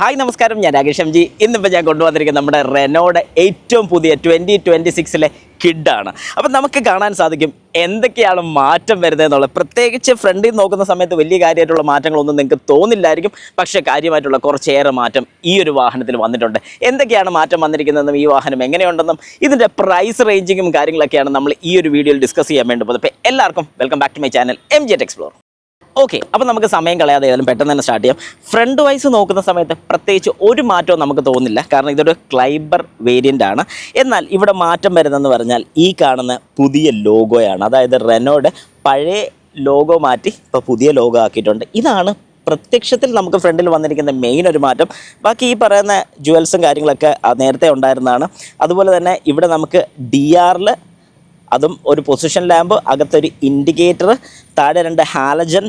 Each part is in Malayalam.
ഹായ് നമസ്കാരം, ഞാൻ രാകേഷ് എം ജി. ഇന്നിപ്പോൾ ഞാൻ കൊണ്ടുവന്നിരിക്കുന്നത് നമ്മുടെ റെനോയുടെ ഏറ്റവും പുതിയ 2026 കിഡാണ്. അപ്പം നമുക്ക് കാണാൻ സാധിക്കും എന്തൊക്കെയാണ് മാറ്റം വരുന്നതെന്നുള്ളത്. പ്രത്യേകിച്ച് ഫ്രണ്ടിൽ നോക്കുന്ന സമയത്ത് വലിയ കാര്യമായിട്ടുള്ള മാറ്റങ്ങളൊന്നും നിങ്ങൾക്ക് തോന്നില്ലായിരിക്കും. പക്ഷേ കാര്യമായിട്ടുള്ള കുറച്ചേറെ മാറ്റം ഈ ഒരു വാഹനത്തിൽ വന്നിട്ടുണ്ട്. എന്തൊക്കെയാണ് മാറ്റം വന്നിരിക്കുന്നതെന്നും ഈ വാഹനം എങ്ങനെയുണ്ടെന്നും ഇതിൻ്റെ പ്രൈസ് റേഞ്ചിങ്ങും കാര്യങ്ങളൊക്കെയാണ് നമ്മൾ ഈ ഒരു വീഡിയോയിൽ ഡിസ്കസ് ചെയ്യാൻ വേണ്ടി പോകുന്നത്. അപ്പോൾ എല്ലാവർക്കും welcome back to my channel MJ Explore. Okay, അപ്പോൾ നമുക്ക് സമയം കളയാതെ ഏതായാലും പെട്ടെന്ന് തന്നെ സ്റ്റാർട്ട് ചെയ്യാം. ഫ്രണ്ട് വൈസ് നോക്കുന്ന സമയത്ത് പ്രത്യേകിച്ച് ഒരു മാറ്റവും നമുക്ക് തോന്നില്ല, കാരണം ഇതൊരു ക്ലൈംബർ വേരിയൻ്റ് ആണ്. എന്നാൽ ഇവിടെ മാറ്റം വരുന്നതെന്ന് പറഞ്ഞാൽ ഈ കാണുന്ന പുതിയ ലോഗോയാണ്. അതായത് റെനോയുടെ പഴയ ലോഗോ മാറ്റി ഇപ്പോൾ പുതിയ ലോഗോ ആക്കിയിട്ടുണ്ട്. ഇതാണ് പ്രത്യക്ഷത്തിൽ നമുക്ക് ഫ്രണ്ടിൽ വന്നിരിക്കുന്ന മെയിൻ ഒരു മാറ്റം. ബാക്കി ഈ പറയുന്ന ജുവൽസും കാര്യങ്ങളൊക്കെ നേരത്തെ ഉണ്ടായിരുന്നതാണ്. അതുപോലെ തന്നെ ഇവിടെ നമുക്ക് DRL അതും ഒരു പൊസിഷൻ ലാമ്പ്, അകത്തൊരു ഇൻഡിക്കേറ്റർ, താഴെ 2 ഹാലജൻ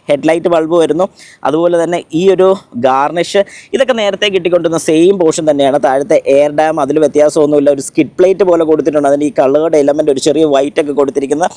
ഹെഡ്ലൈറ്റ് ബൾബ് വരുന്നു. അതുപോലെ തന്നെ ഈ ഒരു ഗാർണിഷ് ഇതൊക്കെ നേരത്തെ കിട്ടിക്കൊണ്ടിരുന്ന സെയിം പോർഷൻ തന്നെയാണ്. താഴത്തെ എയർ ഡാം അതിൽ വ്യത്യാസമൊന്നുമില്ല. ഒരു സ്കിഡ് പ്ലേറ്റ് പോലെ കൊടുത്തിട്ടുണ്ട്. അതിന് ഈ കളേർഡ് എലമെൻ്റ് ഒരു ചെറിയ വൈറ്റ് ഒക്കെ കൊടുത്തിരിക്കുന്ന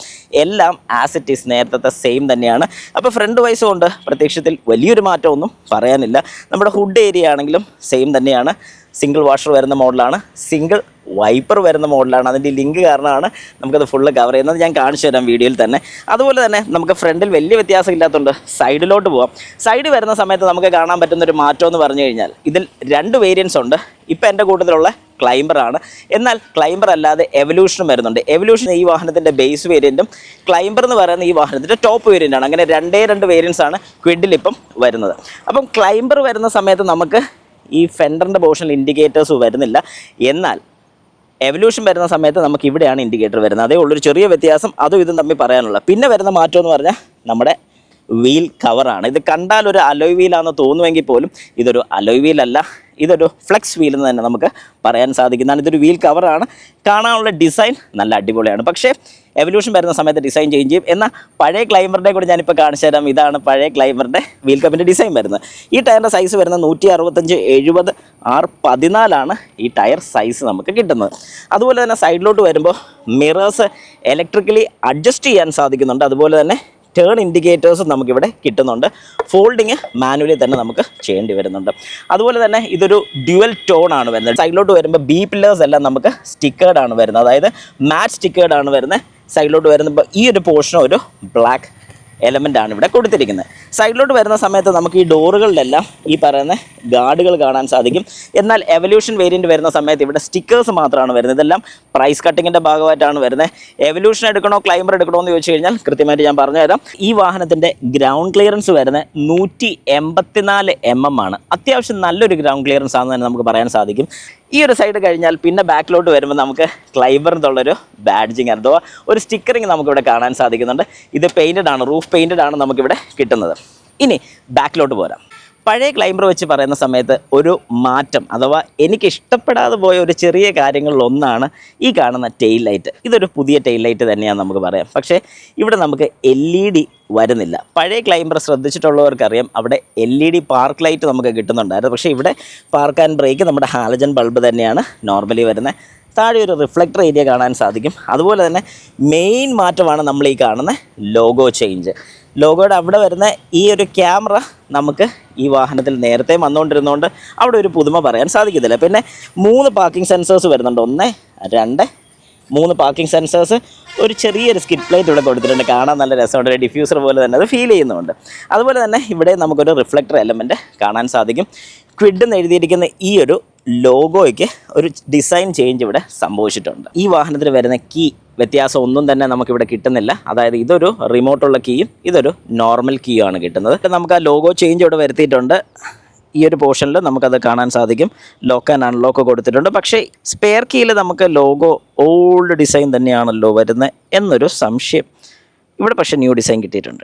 എല്ലാം ആസ് ഇറ്റ് ഈസ് നേരത്തെ സെയിം തന്നെയാണ്. അപ്പോൾ ഫ്രണ്ട് വൈസ് കൊണ്ട് പ്രത്യക്ഷത്തിൽ വലിയൊരു മാറ്റമൊന്നും പറയാനില്ല. നമ്മുടെ ഹുഡ് ഏരിയ ആണെങ്കിലും സെയിം തന്നെയാണ്. സിംഗിൾ വാഷർ വരുന്ന മോഡലാണ്, സിംഗിൾ വൈപ്പർ വരുന്ന മോഡലാണ്. അതിൻ്റെ ലിങ്ക് കാരണമാണ് നമുക്കത് ഫുള്ള് കവർ ചെയ്യുന്നത്. ഞാൻ കാണിച്ചു തരാം വീഡിയോയിൽ തന്നെ. അതുപോലെ തന്നെ നമുക്ക് ഫ്രണ്ടിൽ വലിയ വ്യത്യാസം ഇല്ലാത്തതുകൊണ്ട് സൈഡിലോട്ട് പോകാം. സൈഡ് വരുന്ന സമയത്ത് നമുക്ക് കാണാൻ പറ്റുന്നൊരു മാറ്റം എന്ന് പറഞ്ഞു കഴിഞ്ഞാൽ ഇതിൽ 2 വേരിയൻസ് ഉണ്ട്. ഇപ്പോൾ എൻ്റെ കൂട്ടത്തിലുള്ള ക്ലൈംബറാണ്. എന്നാൽ ക്ലൈംബർ അല്ലാതെ എവല്യൂഷനും വരുന്നുണ്ട്. എവല്യൂഷൻ ഈ വാഹനത്തിൻ്റെ ബേസ് വേരിയൻറ്റും ക്ലൈംബർ എന്ന് പറയുന്ന ഈ വാഹനത്തിൻ്റെ ടോപ്പ് വേരിയൻ്റാണ്. അങ്ങനെ 2 വേരിയൻസ് ആണ് ക്വിഡിൽ ഇപ്പം വരുന്നത്. അപ്പം ക്ലൈംബർ വരുന്ന സമയത്ത് നമുക്ക് ഈ ഫെൻഡറിൻ്റെ പോർഷനിൽ ഇൻഡിക്കേറ്റേഴ്സ് വരുന്നില്ല. എന്നാൽ എവല്യൂഷൻ വരുന്ന സമയത്ത് നമുക്ക് ഇവിടെയാണ് ഇൻഡിക്കേറ്റർ വരുന്നത്. അതേ ഉള്ളൊരു ചെറിയ വ്യത്യാസം, അതും ഇതും തമ്മിൽ പറയാനുള്ള. പിന്നെ വരുന്ന മാറ്റം എന്ന് പറഞ്ഞാൽ നമ്മുടെ വീൽ കവറാണ്. ഇത് കണ്ടാൽ ഒരു അലോയ് വീലാണെന്ന് തോന്നുമെങ്കിൽ പോലും ഇതൊരു അലോയ് വീലല്ല, ഇതൊരു ഫ്ലെക്സ് വീൽ എന്ന് തന്നെ നമുക്ക് പറയാൻ സാധിക്കുന്നതാണ്. ഇതൊരു വീൽ കവറാണ്. കാണാനുള്ള ഡിസൈൻ നല്ല അടിപൊളിയാണ്. പക്ഷേ എവല്യൂഷൻ വരുന്ന സമയത്ത് ഡിസൈൻ ചേഞ്ച് ചെയ്യും. എന്നാൽ പഴയ ക്ലൈംബറിൻ്റെ കൂടെ ഞാനിപ്പോൾ കാണിച്ചു തരാം. ഇതാണ് പഴയ ക്ലൈംബറിൻ്റെ വീൽ കപ്പിൻ്റെ ഡിസൈൻ വരുന്നത്. ഈ ടയറിൻ്റെ സൈസ് വരുന്നത് 165/70 R14 ഈ ടയർ സൈസ് നമുക്ക് കിട്ടുന്നത്. അതുപോലെ തന്നെ സൈഡിലോട്ട് വരുമ്പോൾ മിറേഴ്സ് ഇലക്ട്രിക്കലി അഡ്ജസ്റ്റ് ചെയ്യാൻ സാധിക്കുന്നുണ്ട്. അതുപോലെ തന്നെ ടേൺ ഇൻഡിക്കേറ്റേഴ്സും നമുക്കിവിടെ കിട്ടുന്നുണ്ട്. ഫോൾഡിങ് മാനുവലി തന്നെ നമുക്ക് ചെയ്യേണ്ടി വരുന്നുണ്ട്. അതുപോലെ തന്നെ ഇതൊരു ഡ്യുവൽ ടോൺ ആണ് വരുന്നത്. സൈഡിലോട്ട് വരുമ്പോൾ ബി പില്ലേഴ്സ് എല്ലാം നമുക്ക് സ്റ്റിക്കേർഡ് ആണ് വരുന്നത്. അതായത് മാറ്റ് സ്റ്റിക്കേർഡ് ആണ് വരുന്നത്. സൈഡിലോട്ട് വരുമ്പോൾ ഈ ഒരു പോർഷൻ ഒരു ബ്ലാക്ക് എലമെൻ്റ് ആണ് ഇവിടെ കൊടുത്തിരിക്കുന്നത്. സൈഡിലോട്ട് വരുന്ന സമയത്ത് നമുക്ക് ഈ ഡോറുകളിലെല്ലാം ഈ പറയുന്ന ഗാർഡുകൾ കാണാൻ സാധിക്കും. എന്നാൽ എവല്യൂഷൻ വേരിയൻറ്റ് വരുന്ന സമയത്ത് ഇവിടെ സ്റ്റിക്കേഴ്സ് മാത്രമാണ് വരുന്നത്. ഇതെല്ലാം പ്രൈസ് കട്ടിങ്ങിൻ്റെ ഭാഗമായിട്ടാണ് വരുന്നത്. എവല്യൂഷൻ എടുക്കണോ ക്ലൈംബർ എടുക്കണോ എന്ന് ചോദിച്ചു കഴിഞ്ഞാൽ കൃത്യമായിട്ട് ഞാൻ പറഞ്ഞുതരാം. ഈ വാഹനത്തിൻ്റെ ഗ്രൗണ്ട് ക്ലിയറൻസ് വരുന്നത് 184 mm ആണ്. അത്യാവശ്യം നല്ലൊരു ഗ്രൗണ്ട് ക്ലിയറൻസ് ആണെന്ന് തന്നെ നമുക്ക് പറയാൻ സാധിക്കും. ഈ ഒരു സൈഡ് കഴിഞ്ഞാൽ പിന്നെ ബാക്കിലോട്ട് വരുമ്പോൾ നമുക്ക് ക്ലൈംബർ എന്നുള്ളൊരു ബാഡ്ജിങ് അഥവാ ഒരു സ്റ്റിക്കറിങ് നമുക്കിവിടെ കാണാൻ സാധിക്കുന്നുണ്ട്. ഇത് പെയിൻറ്റഡ് ആണ്, റൂഫ് പെയിൻറ്റഡ് ആണ് നമുക്കിവിടെ കിട്ടുന്നത്. ഇനി ബാക്കിലോട്ട് പോരാം. പഴയ ക്ലൈംബർ വെച്ച് പറയുന്ന സമയത്ത് ഒരു മാറ്റം അഥവാ എനിക്ക് ഇഷ്ടപ്പെടാതെ പോയ ഒരു ചെറിയ കാര്യങ്ങളിലൊന്നാണ് ഈ കാണുന്ന ടെയിൽ ലൈറ്റ്. ഇതൊരു പുതിയ ടെയിൽ ലൈറ്റ് തന്നെയാണ് നമുക്ക് പറയാം. പക്ഷേ ഇവിടെ നമുക്ക് LED വരുന്നില്ല. പഴയ ക്ലൈംബർ ശ്രദ്ധിച്ചിട്ടുള്ളവർക്കറിയാം, അവിടെ LED പാർക്ക് ലൈറ്റ് നമുക്ക് കിട്ടുന്നുണ്ടായിരുന്നു. പക്ഷേ ഇവിടെ പാർക്ക് ആൻഡ് ബ്രേക്ക് നമ്മുടെ ഹാലജൻ ബൾബ് തന്നെയാണ് നോർമലി വരുന്നത്. താഴെ ഒരു റിഫ്ലക്ടർ ഏരിയ കാണാൻ സാധിക്കും. അതുപോലെ തന്നെ മെയിൻ മാറ്റമാണ് നമ്മൾ ഈ കാണുന്ന ലോഗോ ചേഞ്ച്. ലോഗോയുടെ അവിടെ വരുന്ന ഈ ഒരു ക്യാമറ നമുക്ക് ഈ വാഹനത്തിൽ നേരത്തെ വന്നുകൊണ്ടിരുന്നതുകൊണ്ട് അവിടെ ഒരു പുതുമ പറയാൻ സാധിക്കത്തില്ല. പിന്നെ 3 പാർക്കിംഗ് സെൻസേഴ്സ് വരുന്നുണ്ട്. 1, 2, 3 പാർക്കിംഗ് സെൻസേഴ്സ്. ഒരു ചെറിയൊരു സ്കിഡ് പ്ലേറ്റ് ഇവിടെ കൊടുത്തിട്ടുണ്ട്. കാണാൻ നല്ല രസമുണ്ട്. ഒരു ഡിഫ്യൂസർ പോലെ തന്നെ അത് ഫീൽ ചെയ്യുന്നുണ്ട്. അതുപോലെ തന്നെ ഇവിടെ നമുക്കൊരു റിഫ്ലക്ടർ എലമെൻറ്റ് കാണാൻ സാധിക്കും. ക്വിഡ് എന്ന് എഴുതിയിരിക്കുന്ന ഈ ഒരു ലോഗോയ്ക്ക് ഒരു ഡിസൈൻ ചേഞ്ച് ഇവിടെ സംഭവിച്ചിട്ടുണ്ട്. ഈ വാഹനത്തിൽ വരുന്ന കീ വ്യത്യാസം ഒന്നും തന്നെ നമുക്കിവിടെ കിട്ടുന്നില്ല. അതായത് ഇതൊരു റിമോട്ടുള്ള കീയും ഇതൊരു നോർമൽ കീയും ആണ് കിട്ടുന്നത്. നമുക്ക് ആ ലോഗോ ചേഞ്ച് ഇവിടെ വരുത്തിയിട്ടുണ്ട്. ഈ ഒരു പോർഷനിൽ നമുക്കത് കാണാൻ സാധിക്കും. ലോക്ക് ആൻഡ് അൺലോക്ക് കൊടുത്തിട്ടുണ്ട്. പക്ഷേ സ്പെയർ കീയിൽ നമുക്ക് ലോഗോ ഓൾഡ് ഡിസൈൻ തന്നെയാണല്ലോ വരുന്നത് എന്നൊരു സംശയം. ഇവിടെ പക്ഷേ ന്യൂ ഡിസൈൻ കിട്ടിയിട്ടുണ്ട്.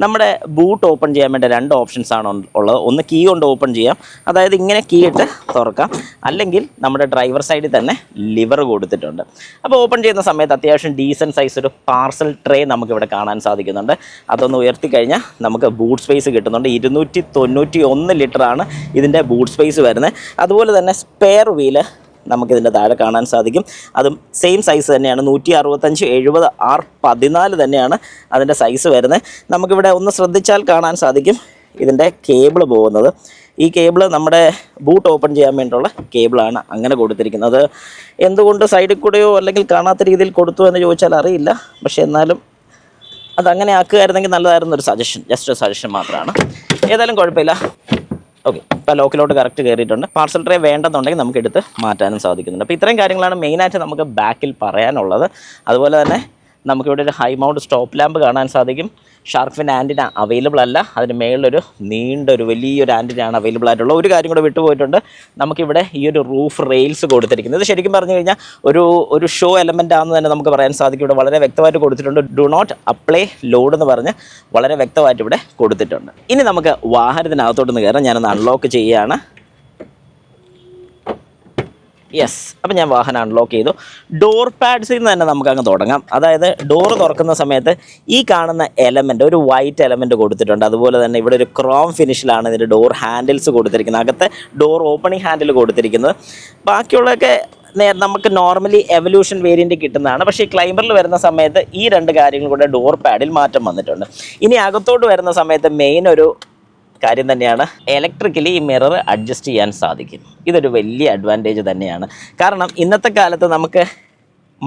നമ്മുടെ ബൂട്ട് ഓപ്പൺ ചെയ്യാൻ വേണ്ടി 2 ഓപ്ഷൻസ് ആണ് ഉള്ളത്. ഒന്ന് കീ കൊണ്ട് ഓപ്പൺ ചെയ്യാം, അതായത് ഇങ്ങനെ കീ ഇട്ട് തുറക്കാം. അല്ലെങ്കിൽ നമ്മുടെ ഡ്രൈവർ സൈഡിൽ തന്നെ ലിവർ കൊടുത്തിട്ടുണ്ട്. അപ്പോൾ ഓപ്പൺ ചെയ്യുന്ന സമയത്ത് അത്യാവശ്യം ഡീസൻറ്റ് സൈസ് ഒരു പാർസൽ ട്രേ നമുക്കിവിടെ കാണാൻ സാധിക്കുന്നുണ്ട്. അതൊന്ന് ഉയർത്തി കഴിഞ്ഞാൽ നമുക്ക് ബൂട്ട് സ്പേസ് കിട്ടുന്നുണ്ട്. 291 ലിറ്ററാണ് ഇതിൻ്റെ ബൂട്ട് സ്പേസ് വരുന്നത്. അതുപോലെ തന്നെ സ്പെയർ വീല് നമുക്കിതിൻ്റെ താഴെ കാണാൻ സാധിക്കും. അതും സെയിം സൈസ് തന്നെയാണ്. 165/70 R14 തന്നെയാണ് അതിൻ്റെ സൈസ് വരുന്നത്. നമുക്കിവിടെ ഒന്ന് ശ്രദ്ധിച്ചാൽ കാണാൻ സാധിക്കും ഇതിൻ്റെ കേബിൾ പോകുന്നത്. ഈ കേബിൾ നമ്മുടെ ബൂട്ട് ഓപ്പൺ ചെയ്യാൻ വേണ്ടിയുള്ള കേബിളാണ് അങ്ങനെ കൊടുത്തിരിക്കുന്നത്. എന്തുകൊണ്ട് സൈഡിൽ കൂടെയോ അല്ലെങ്കിൽ കാണാത്ത രീതിയിൽ കൊടുത്തു എന്ന് ചോദിച്ചാൽ അറിയില്ല. പക്ഷേ എന്നാലും അതങ്ങനെ ആക്കുകയായിരുന്നെങ്കിൽ നല്ലതായിരുന്നു. ഒരു സജഷൻ, ജസ്റ്റ് ഒരു സജഷൻ മാത്രമാണ്. ഏതായാലും കുഴപ്പമില്ല. ഓക്കെ, ഇപ്പോൾ ലോക്കിലോട്ട് കറക്റ്റ് കയറിയിട്ടുണ്ട്. പാർസൽ ട്രേ വേണ്ടെന്നുണ്ടെങ്കിൽ നമുക്ക് എടുത്ത് മാറ്റാനും സാധിക്കുന്നുണ്ട്. അപ്പോൾ ഇത്രയും കാര്യങ്ങളാണ് മെയിനായിട്ട് നമുക്ക് ബാക്കിൽ പറയാനുള്ളത്. അതുപോലെ തന്നെ നമുക്കിവിടെ ഒരു ഹൈ മൗണ്ട് സ്റ്റോപ്പ് ലാമ്പ് കാണാൻ സാധിക്കും. ഷാർക്ക് ഫിൻ ആൻറ്റിന അവൈലബിൾ അല്ല. അതിന് മേളിലൊരു നീണ്ടൊരു വലിയൊരു ആൻറ്റിനയാണ് അവൈലബിൾ ആയിട്ടുള്ള. ഒരു കാര്യം കൂടെ വിട്ടുപോയിട്ടുണ്ട്. നമുക്കിവിടെ ഈ ഒരു റൂഫ് റെയിൽസ് കൊടുത്തിരിക്കുന്നത് ശരിക്കും പറഞ്ഞു കഴിഞ്ഞാൽ ഒരു ഷോ എലമെൻ്റ് ആണെന്ന് തന്നെ നമുക്ക് പറയാൻ സാധിക്കും. ഇവിടെ വളരെ വ്യക്തമായിട്ട് കൊടുത്തിട്ടുണ്ട്. ഡു നോട്ട് അപ്ലൈ ലോഡ് എന്ന് പറഞ്ഞ് വളരെ വ്യക്തമായിട്ട് ഇവിടെ കൊടുത്തിട്ടുണ്ട്. ഇനി നമുക്ക് വാഹനത്തിനകത്തോട്ട് കയറാം. ഞാനൊന്ന് അൺലോക്ക് ചെയ്യുകയാണ്. യെസ്, അപ്പോൾ ഞാൻ വാഹനം അൺലോക്ക് ചെയ്തു. ഡോർ പാഡ്സിൽ നിന്ന് തന്നെ നമുക്കങ്ങ് തുടങ്ങാം. അതായത് ഡോറ് തുറക്കുന്ന സമയത്ത് ഈ കാണുന്ന എലമെൻ്റ്, ഒരു വൈറ്റ് എലമെൻ്റ് കൊടുത്തിട്ടുണ്ട്. അതുപോലെ തന്നെ ഇവിടെ ഒരു ക്രോം ഫിനിഷിലാണ് ഇതിൻ്റെ ഡോർ ഹാൻഡിൽസ് കൊടുത്തിരിക്കുന്നത്. അകത്തെ ഡോർ ഓപ്പണിംഗ് ഹാൻഡിൽ കൊടുത്തിരിക്കുന്നത്. ബാക്കിയുള്ളതൊക്കെ നമുക്ക് നോർമലി എവല്യൂഷൻ വേരിയൻറ്റ് കിട്ടുന്നതാണ്. പക്ഷേ ഈ ക്ലൈംബറിൽ വരുന്ന സമയത്ത് ഈ രണ്ട് കാര്യങ്ങൾ കൂടെ ഡോർ പാഡിൽ മാറ്റം വന്നിട്ടുണ്ട്. ഇനി അകത്തോട്ട് വരുന്ന സമയത്ത് മെയിൻ ഒരു കാര്യം തന്നെയാണ്, ഇലക്ട്രിക്കലി ഈ മിറർ അഡ്ജസ്റ്റ് ചെയ്യാൻ സാധിക്കും. ഇതൊരു വലിയ അഡ്വാൻറ്റേജ് തന്നെയാണ്. കാരണം ഇന്നത്തെ കാലത്ത് നമുക്ക്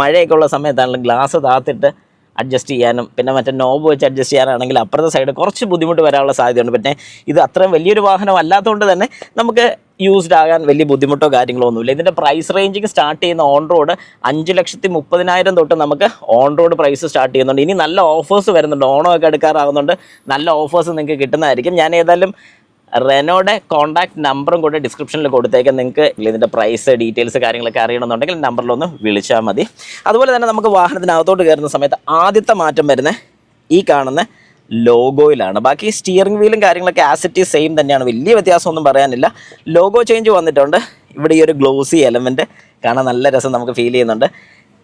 മഴയൊക്കെ ഉള്ള സമയത്താണെങ്കിലും ഗ്ലാസ് താത്തിട്ട് അഡ്ജസ്റ്റ് ചെയ്യാനും പിന്നെ മറ്റേ നോബ് വെച്ച് അഡ്ജസ്റ്റ് ചെയ്യാനാണെങ്കിൽ അപ്പുറത്തെ സൈഡ് കുറച്ച് ബുദ്ധിമുട്ട് വരാനുള്ള സാധ്യതയുണ്ട്. പിന്നെ ഇത് അത്രയും വലിയൊരു വാഹനം അല്ലാത്തതുകൊണ്ട് തന്നെ നമുക്ക് യൂസ്ഡ് ആകാൻ വലിയ ബുദ്ധിമുട്ടോ കാര്യങ്ങളോ ഒന്നുമില്ല. ഇതിൻ്റെ പ്രൈസ് റേഞ്ചിങ് സ്റ്റാർട്ട് ചെയ്യുന്ന ഓൺ റോഡ് 5,30,000 തൊട്ട് നമുക്ക് ഓൺ റോഡ് പ്രൈസ് സ്റ്റാർട്ട് ചെയ്യുന്നുണ്ട്. ഇനി നല്ല ഓഫേഴ്സ് വരുന്നുണ്ട്. ഓണമൊക്കെ എടുക്കാറാകുന്നുണ്ട്. നല്ല ഓഫേഴ്സ് നിങ്ങൾക്ക് കിട്ടുന്നതായിരിക്കും. ഞാൻ ഏതായാലും റെനോയുടെ കോൺടാക്ട് നമ്പറും കൂടെ ഡിസ്ക്രിപ്ഷനിൽ കൊടുത്തേക്കാം. നിങ്ങൾക്ക് ഇതിൻ്റെ പ്രൈസ് ഡീറ്റെയിൽസ് കാര്യങ്ങളൊക്കെ അറിയണമെന്നുണ്ടെങ്കിൽ നമ്പറിലൊന്ന് വിളിച്ചാൽ മതി. അതുപോലെ തന്നെ നമുക്ക് വാഹനത്തിനകത്തോട്ട് കയറുന്ന സമയത്ത് ആദ്യത്തെ മാറ്റം വരുന്നത് ഈ കാണുന്ന ലോഗോയിലാണ്. ബാക്കി സ്റ്റിയറിംഗ് വീലും കാര്യങ്ങളൊക്കെ ആസിറ്റി സെയിം തന്നെയാണ്. വലിയ വ്യത്യാസമൊന്നും പറയാനില്ല. ലോഗോ ചേഞ്ച് വന്നിട്ടുണ്ട്. ഇവിടെ ഈ ഒരു ഗ്ലോസി എലമെൻറ്റ് കാണാൻ നല്ല രസം നമുക്ക് ഫീൽ ചെയ്യുന്നുണ്ട്.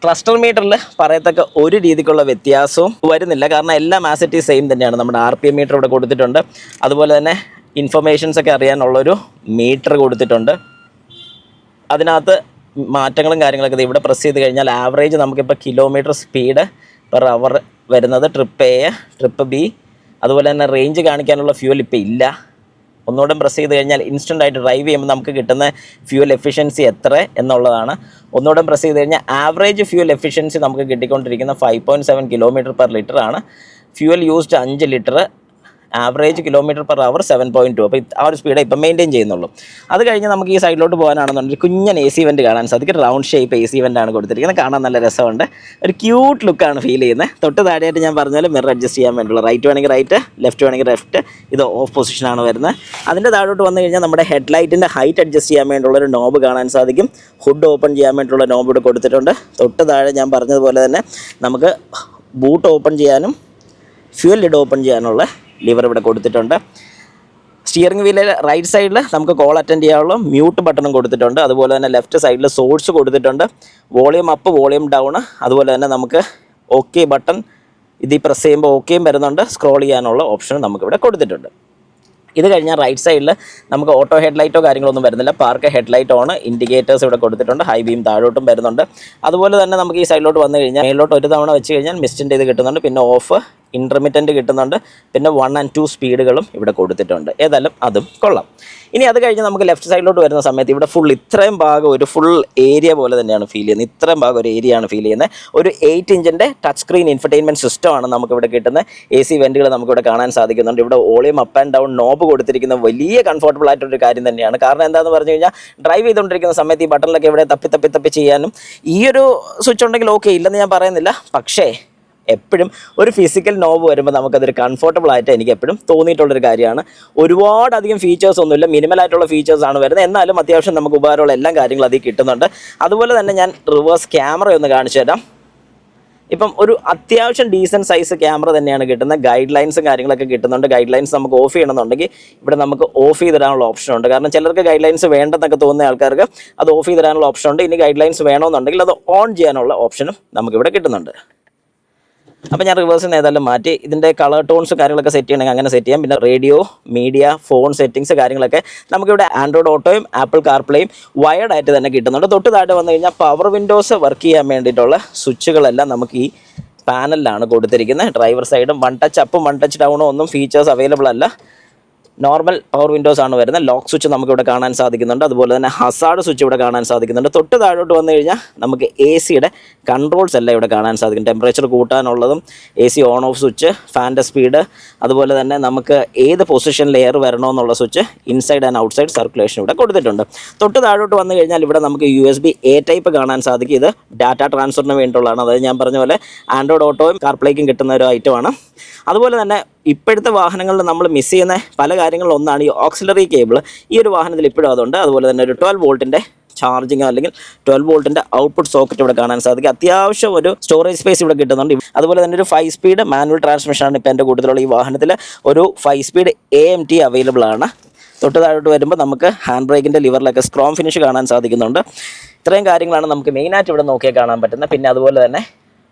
ക്ലസ്റ്റർ മീറ്ററിൽ പറയത്തക്ക ഒരു രീതിക്കുള്ള വ്യത്യാസവും വരുന്നില്ല. കാരണം എല്ലാം ആസിറ്റി സെയിം തന്നെയാണ്. നമ്മുടെ RPM മീറ്റർ ഇവിടെ കൊടുത്തിട്ടുണ്ട്. അതുപോലെ തന്നെ ഇൻഫർമേഷൻസ് ഒക്കെ അറിയാനുള്ളൊരു മീറ്റർ കൊടുത്തിട്ടുണ്ട്. അതിനകത്ത് മാറ്റങ്ങളും കാര്യങ്ങളൊക്കെ ഇവിടെ പ്രസ് ചെയ്ത് കഴിഞ്ഞാൽ ആവറേജ് നമുക്കിപ്പോൾ കിലോമീറ്റർ സ്പീഡ് പെർ അവർ വരുന്നത് ട്രിപ്പ് A, ട്രിപ്പ് B, അതുപോലെ തന്നെ റേഞ്ച് കാണിക്കാനുള്ള ഫ്യൂൽ ഇപ്പോൾ ഇല്ല. ഒന്നുകൂടെ പ്രസ് ചെയ്ത് കഴിഞ്ഞാൽ ഇൻസ്റ്റൻ്റ് ആയിട്ട് ഡ്രൈവ് ചെയ്യുമ്പോൾ നമുക്ക് കിട്ടുന്ന ഫ്യൂൽ എഫിഷ്യൻസി എത്ര എന്നുള്ളതാണ്. ഒന്നുകൂടെ പ്രസ് ചെയ്ത് കഴിഞ്ഞാൽ ആവറേജ് ഫ്യൂൽ എഫിഷ്യൻസി നമുക്ക് കിട്ടിക്കൊണ്ടിരിക്കുന്ന 5.7 km/L ആണ്. Fuel used 5 litre, average kilometre per hour 7.2. അപ്പോൾ ആ ഒരു സ്പീഡേ ഇപ്പം മെയിൻറ്റെയിൻ ചെയ്യുന്നുള്ളൂ. അത് കഴിഞ്ഞ് നമുക്ക് ഈ സൈഡിലോട്ട് പോകാനാണെന്നുണ്ടെങ്കിൽ കുഞ്ഞൻ AC വെൻ്റ് കാണാൻ സാധിക്കും. റൗണ്ട് ഷേപ്പ് AC വെൻ്റാണ് കൊടുത്തിരിക്കുന്നത്. കാണാൻ നല്ല രസമുണ്ട്. ഒരു ക്യൂട്ട് ലുക്കാണ് ഫീൽ ചെയ്യുന്നത്. തൊട്ട് താഴെയായിട്ട് ഞാൻ പറഞ്ഞാൽ മിറർ അഡ്ജസ്റ്റ് ചെയ്യാൻ വേണ്ടിയുള്ള റൈറ്റ് വേണമെങ്കിൽ റൈറ്റ്, ലെഫ്റ്റ് വേണമെങ്കിൽ ലെഫ്റ്റ്. ഇത് ഓഫ് പൊസിഷനാണ് വരുന്നത്. അതിൻ്റെ താഴോട്ട് വന്നു കഴിഞ്ഞാൽ നമ്മുടെ ഹെഡ്ലൈറ്റിൻ്റെ ഹൈറ്റ് അഡ്ജസ്റ്റ് ചെയ്യാൻ വേണ്ടിയുള്ളൊരു നോബ് കാണാൻ സാധിക്കും. ഹുഡ് ഓപ്പൺ ചെയ്യാൻ വേണ്ടിയുള്ള നോബ് ഇവിടെ കൊടുത്തിട്ടുണ്ട്. തൊട്ട് താഴെ ഞാൻ പറഞ്ഞതുപോലെ തന്നെ നമുക്ക് ബൂട്ട് ഓപ്പൺ ചെയ്യാനും ഫ്യൂൽ ലിഡ് ഓപ്പൺ ചെയ്യാനുള്ള ലിവർ ഇവിടെ കൊടുത്തിട്ടുണ്ട്. സ്റ്റിയറിംഗ് വീലിൽ റൈറ്റ് സൈഡിൽ നമുക്ക് കോൾ അറ്റൻഡ് ചെയ്യാനുള്ള മ്യൂട്ട് ബട്ടണും കൊടുത്തിട്ടുണ്ട്. അതുപോലെ തന്നെ ലെഫ്റ്റ് സൈഡിൽ സോഴ്സ് കൊടുത്തിട്ടുണ്ട്. വോളിയം അപ്പ്, വോളിയം ഡൗൺ, അതുപോലെ തന്നെ നമുക്ക് ഓക്കെ ബട്ടൺ ഇതിൽ പ്രസ് ചെയ്യുമ്പോൾ ഓക്കെയും വരുന്നുണ്ട്. സ്ക്രോൾ ചെയ്യാനുള്ള ഓപ്ഷൻ നമുക്കിവിടെ കൊടുത്തിട്ടുണ്ട്. ഇത് കഴിഞ്ഞാൽ റൈറ്റ് സൈഡിൽ നമുക്ക് ഓട്ടോ ഹെഡ്ലൈറ്റോ കാര്യങ്ങളൊന്നും വരുന്നില്ല. പാർക്ക് ഹെഡ്ലൈറ്റ് ഓൺ, ഇൻഡിക്കേറ്റേഴ്സ് ഇവിടെ കൊടുത്തിട്ടുണ്ട്. ഹൈ ബീം താഴോട്ടും വരുന്നുണ്ട്. അതുപോലെ തന്നെ നമുക്ക് ഈ സൈഡിലോട്ട് വന്നു കഴിഞ്ഞാൽ മേലോട്ട് ഒരു തവണ വെച്ച് കഴിഞ്ഞാൽ മിസ്റ്റിൻ്റെ ഇത് കിട്ടുന്നുണ്ട്. പിന്നെ ഓഫ്, ഇൻ്റർമിറ്റൻറ്റ് കിട്ടുന്നുണ്ട്. പിന്നെ 1 and 2 സ്പീഡുകളും ഇവിടെ കൊടുത്തിട്ടുണ്ട്. ഏതായാലും അതും കൊള്ളാം. ഇനി അത് കഴിഞ്ഞ് നമുക്ക് ലെഫ്റ്റ് സൈഡിലോട്ട് വരുന്ന സമയത്ത് ഇവിടെ ഫുൾ ഇത്രയും ഭാഗം ഒരു ഫുൾ ഏരിയ പോലെ തന്നെയാണ് ഫീൽ ചെയ്യുന്നത്. ഇത്രയും ഭാഗം ഒരു ഏരിയ ആണ് ഫീൽ ചെയ്യുന്നത്. ഒരു 8 ഇഞ്ചിൻ്റെ ടച്ച് സ്ക്രീൻ ഇൻഫർടൈൻമെൻറ്റ് സിസ്റ്റമാണ് നമുക്കിവിടെ കിട്ടുന്നത്. AC വെൻറ്റുകൾ നമുക്കിവിടെ കാണാൻ സാധിക്കുന്നുണ്ട്. ഇവിടെ volume up and down knob കൊടുത്തിരിക്കുന്ന വലിയ കംഫർട്ടബിൾ ആയിട്ടൊരു കാര്യം തന്നെയാണ്. കാരണം എന്താണെന്ന് പറഞ്ഞു കഴിഞ്ഞാൽ ഡ്രൈവ് ചെയ്തുകൊണ്ടിരിക്കുന്ന സമയത്ത് ഈ ബട്ടണിലൊക്കെ ഇവിടെ തപ്പി ചെയ്യാനും ഈ ഒരു സ്വിച്ച് ഉണ്ടെങ്കിൽ ഓക്കെ, ഇല്ലെന്ന് ഞാൻ പറയുന്നില്ല. പക്ഷേ എപ്പോഴും ഒരു ഫിസിക്കൽ നോബ് വരുമ്പോൾ നമുക്കതൊരു കംഫർട്ടബിൾ ആയിട്ട് എനിക്ക് എപ്പോഴും തോന്നിയിട്ടുള്ളൊരു കാര്യമാണ്. ഒരുപാടധികം ഫീച്ചേഴ്സ് ഒന്നുമില്ല, മിനിമലായിട്ടുള്ള ഫീച്ചേഴ്സാണ് വരുന്നത്. എന്നാലും അത്യാവശ്യം നമുക്ക് ഉപകാരമുള്ള എല്ലാ കാര്യങ്ങളും അതിൽ കിട്ടുന്നുണ്ട്. അതുപോലെ തന്നെ ഞാൻ റിവേഴ്സ് ക്യാമറ ഒന്ന് കാണിച്ചു തരാം. ഇപ്പം ഒരു അത്യാവശ്യം ഡീസൻറ്റ് സൈസ് ക്യാമറ തന്നെയാണ് കിട്ടുന്നത്. ഗൈഡ് ലൈൻസും കാര്യങ്ങളൊക്കെ കിട്ടുന്നുണ്ട്. ഗൈഡ് ലൈൻസ് നമുക്ക് ഓഫ് ചെയ്യണമെന്നുണ്ടെങ്കിൽ ഇവിടെ നമുക്ക് ഓഫ് ചെയ്തിടാനുള്ള ഓപ്ഷനുണ്ട്. കാരണം ചിലർക്ക് ഗൈഡ് ലൈൻസ് വേണ്ടെന്നൊക്കെ തോന്നുന്ന ആൾക്കാർക്ക് അത് ഓഫ് ചെയ്തിടാനുള്ള ഓപ്ഷനുണ്ട്. ഇനി ഗൈഡ് ലൈൻസ് വേണമെന്നുണ്ടെങ്കിൽ അത് ഓൺ ചെയ്യാനുള്ള ഓപ്ഷനും നമുക്കിവിടെ കിട്ടുന്നുണ്ട്. അപ്പോൾ ഞാൻ റിവേഴ്സിൽ നിന്ന് ഏതായാലും മാറ്റി ഇതിൻ്റെ കളർ ടോൺസ് കാര്യങ്ങളൊക്കെ സെറ്റ് ചെയ്യണമെങ്കിൽ അങ്ങനെ സെറ്റ് ചെയ്യാം. പിന്നെ റേഡിയോ, മീഡിയ, ഫോൺ സെറ്റിങ്സ് കാര്യങ്ങളൊക്കെ നമുക്കിവിടെ ആൻഡ്രോയിഡ് ഓട്ടോയും ആപ്പിൾ കാർപ്ലേയും വയർഡ് ആയിട്ട് തന്നെ കിട്ടുന്നുണ്ട്. തൊട്ട് താഴെ വന്നു കഴിഞ്ഞാൽ പവർ വിൻഡോസ് വർക്ക് ചെയ്യാൻ വേണ്ടിയിട്ടുള്ള സ്വിച്ചുകളെല്ലാം നമുക്ക് ഈ പാനലിലാണ് കൊടുത്തിരിക്കുന്നത്. ഡ്രൈവർ സൈഡും 1 ടച്ച് അപ്പും 1 ടച്ച് ഡൗണും ഒന്നും ഫീച്ചേഴ്സ് അവൈലബിൾ അല്ല. നോർമൽ പവർ വിൻഡോസ് ആണ് വരുന്നത്. ലോക്ക് സ്വിച്ച് നമുക്കിവിടെ കാണാൻ സാധിക്കുന്നുണ്ട്. അതുപോലെ തന്നെ ഹസാർഡ് സ്വിച്ച് ഇവിടെ കാണാൻ സാധിക്കുന്നുണ്ട്. തൊട്ട് താഴോട്ട് വന്നു കഴിഞ്ഞാൽ നമുക്ക് എ സിയുടെ കൺട്രോൾസ് എല്ലാം ഇവിടെ കാണാൻ സാധിക്കും. ടെമ്പറേച്ചർ കൂട്ടാനുള്ളതും A C on off switch, ഫാൻ്റെ സ്പീഡ്, അതുപോലെ തന്നെ നമുക്ക് ഏത് പൊസിഷനിൽ എയർ വരണമെന്നുള്ള switch, inside and outside circulation ഇവിടെ കൊടുത്തിട്ടുണ്ട്. തൊട്ട് താഴോട്ട് വന്നു കഴിഞ്ഞാൽ ഇവിടെ നമുക്ക് USB A ടൈപ്പ് കാണാൻ സാധിക്കും. ഇത് ഡാറ്റ ട്രാൻസ്ഫറിന് വേണ്ടിയുള്ളതാണ്. അതായത് ഞാൻ പറഞ്ഞ പോലെ ആൻഡ്രോയിഡ് ഓട്ടോയും കാർപ്ലേക്കും കിട്ടുന്ന ഒരു ഐറ്റമാണ്. അതുപോലെ തന്നെ ഇപ്പോഴത്തെ വാഹനങ്ങളിൽ നമ്മൾ മിസ് ചെയ്യുന്ന പല കാര്യങ്ങളിലൊന്നാണ് ഈ ഓക്സിലറി കേബിൾ. ഈ ഒരു വാഹനത്തിൽ ഇപ്പോഴും അതുണ്ട്. അതുപോലെ തന്നെ ഒരു 12 വോൾട്ടിൻ്റെ ചാർജിങ്ങോ അല്ലെങ്കിൽ 12 വോൾട്ടിൻ്റെ ഔട്ട്പുട്ട് സോക്കറ്റ് ഇവിടെ കാണാൻ സാധിക്കും. അത്യാവശ്യം ഒരു സ്റ്റോറേജ് സ്പേസ് ഇവിടെ കിട്ടുന്നുണ്ട്. അതുപോലെ തന്നെ ഒരു 5 സ്പീഡ് മാനുവൽ ട്രാൻസ്മിഷനാണ് ഇപ്പോൾ എൻ്റെ കൂട്ടത്തിലുള്ള ഈ വാഹനത്തിൽ. ഒരു 5 സ്പീഡ് AMT അവൈലബിൾ ആണ്. തൊട്ട് താഴോട്ട് വരുമ്പോൾ നമുക്ക് ഹാൻഡ് ബ്രേക്കിൻ്റെ ലിവറിലൊക്കെ സ്ക്രോം ഫിനിഷ് കാണാൻ സാധിക്കുന്നുണ്ട്. ഇത്രയും കാര്യങ്ങളാണ് നമുക്ക് മെയിനായിട്ട് ഇവിടെ നോക്കിയാൽ കാണാൻ പറ്റുന്നത്. പിന്നെ അതുപോലെ തന്നെ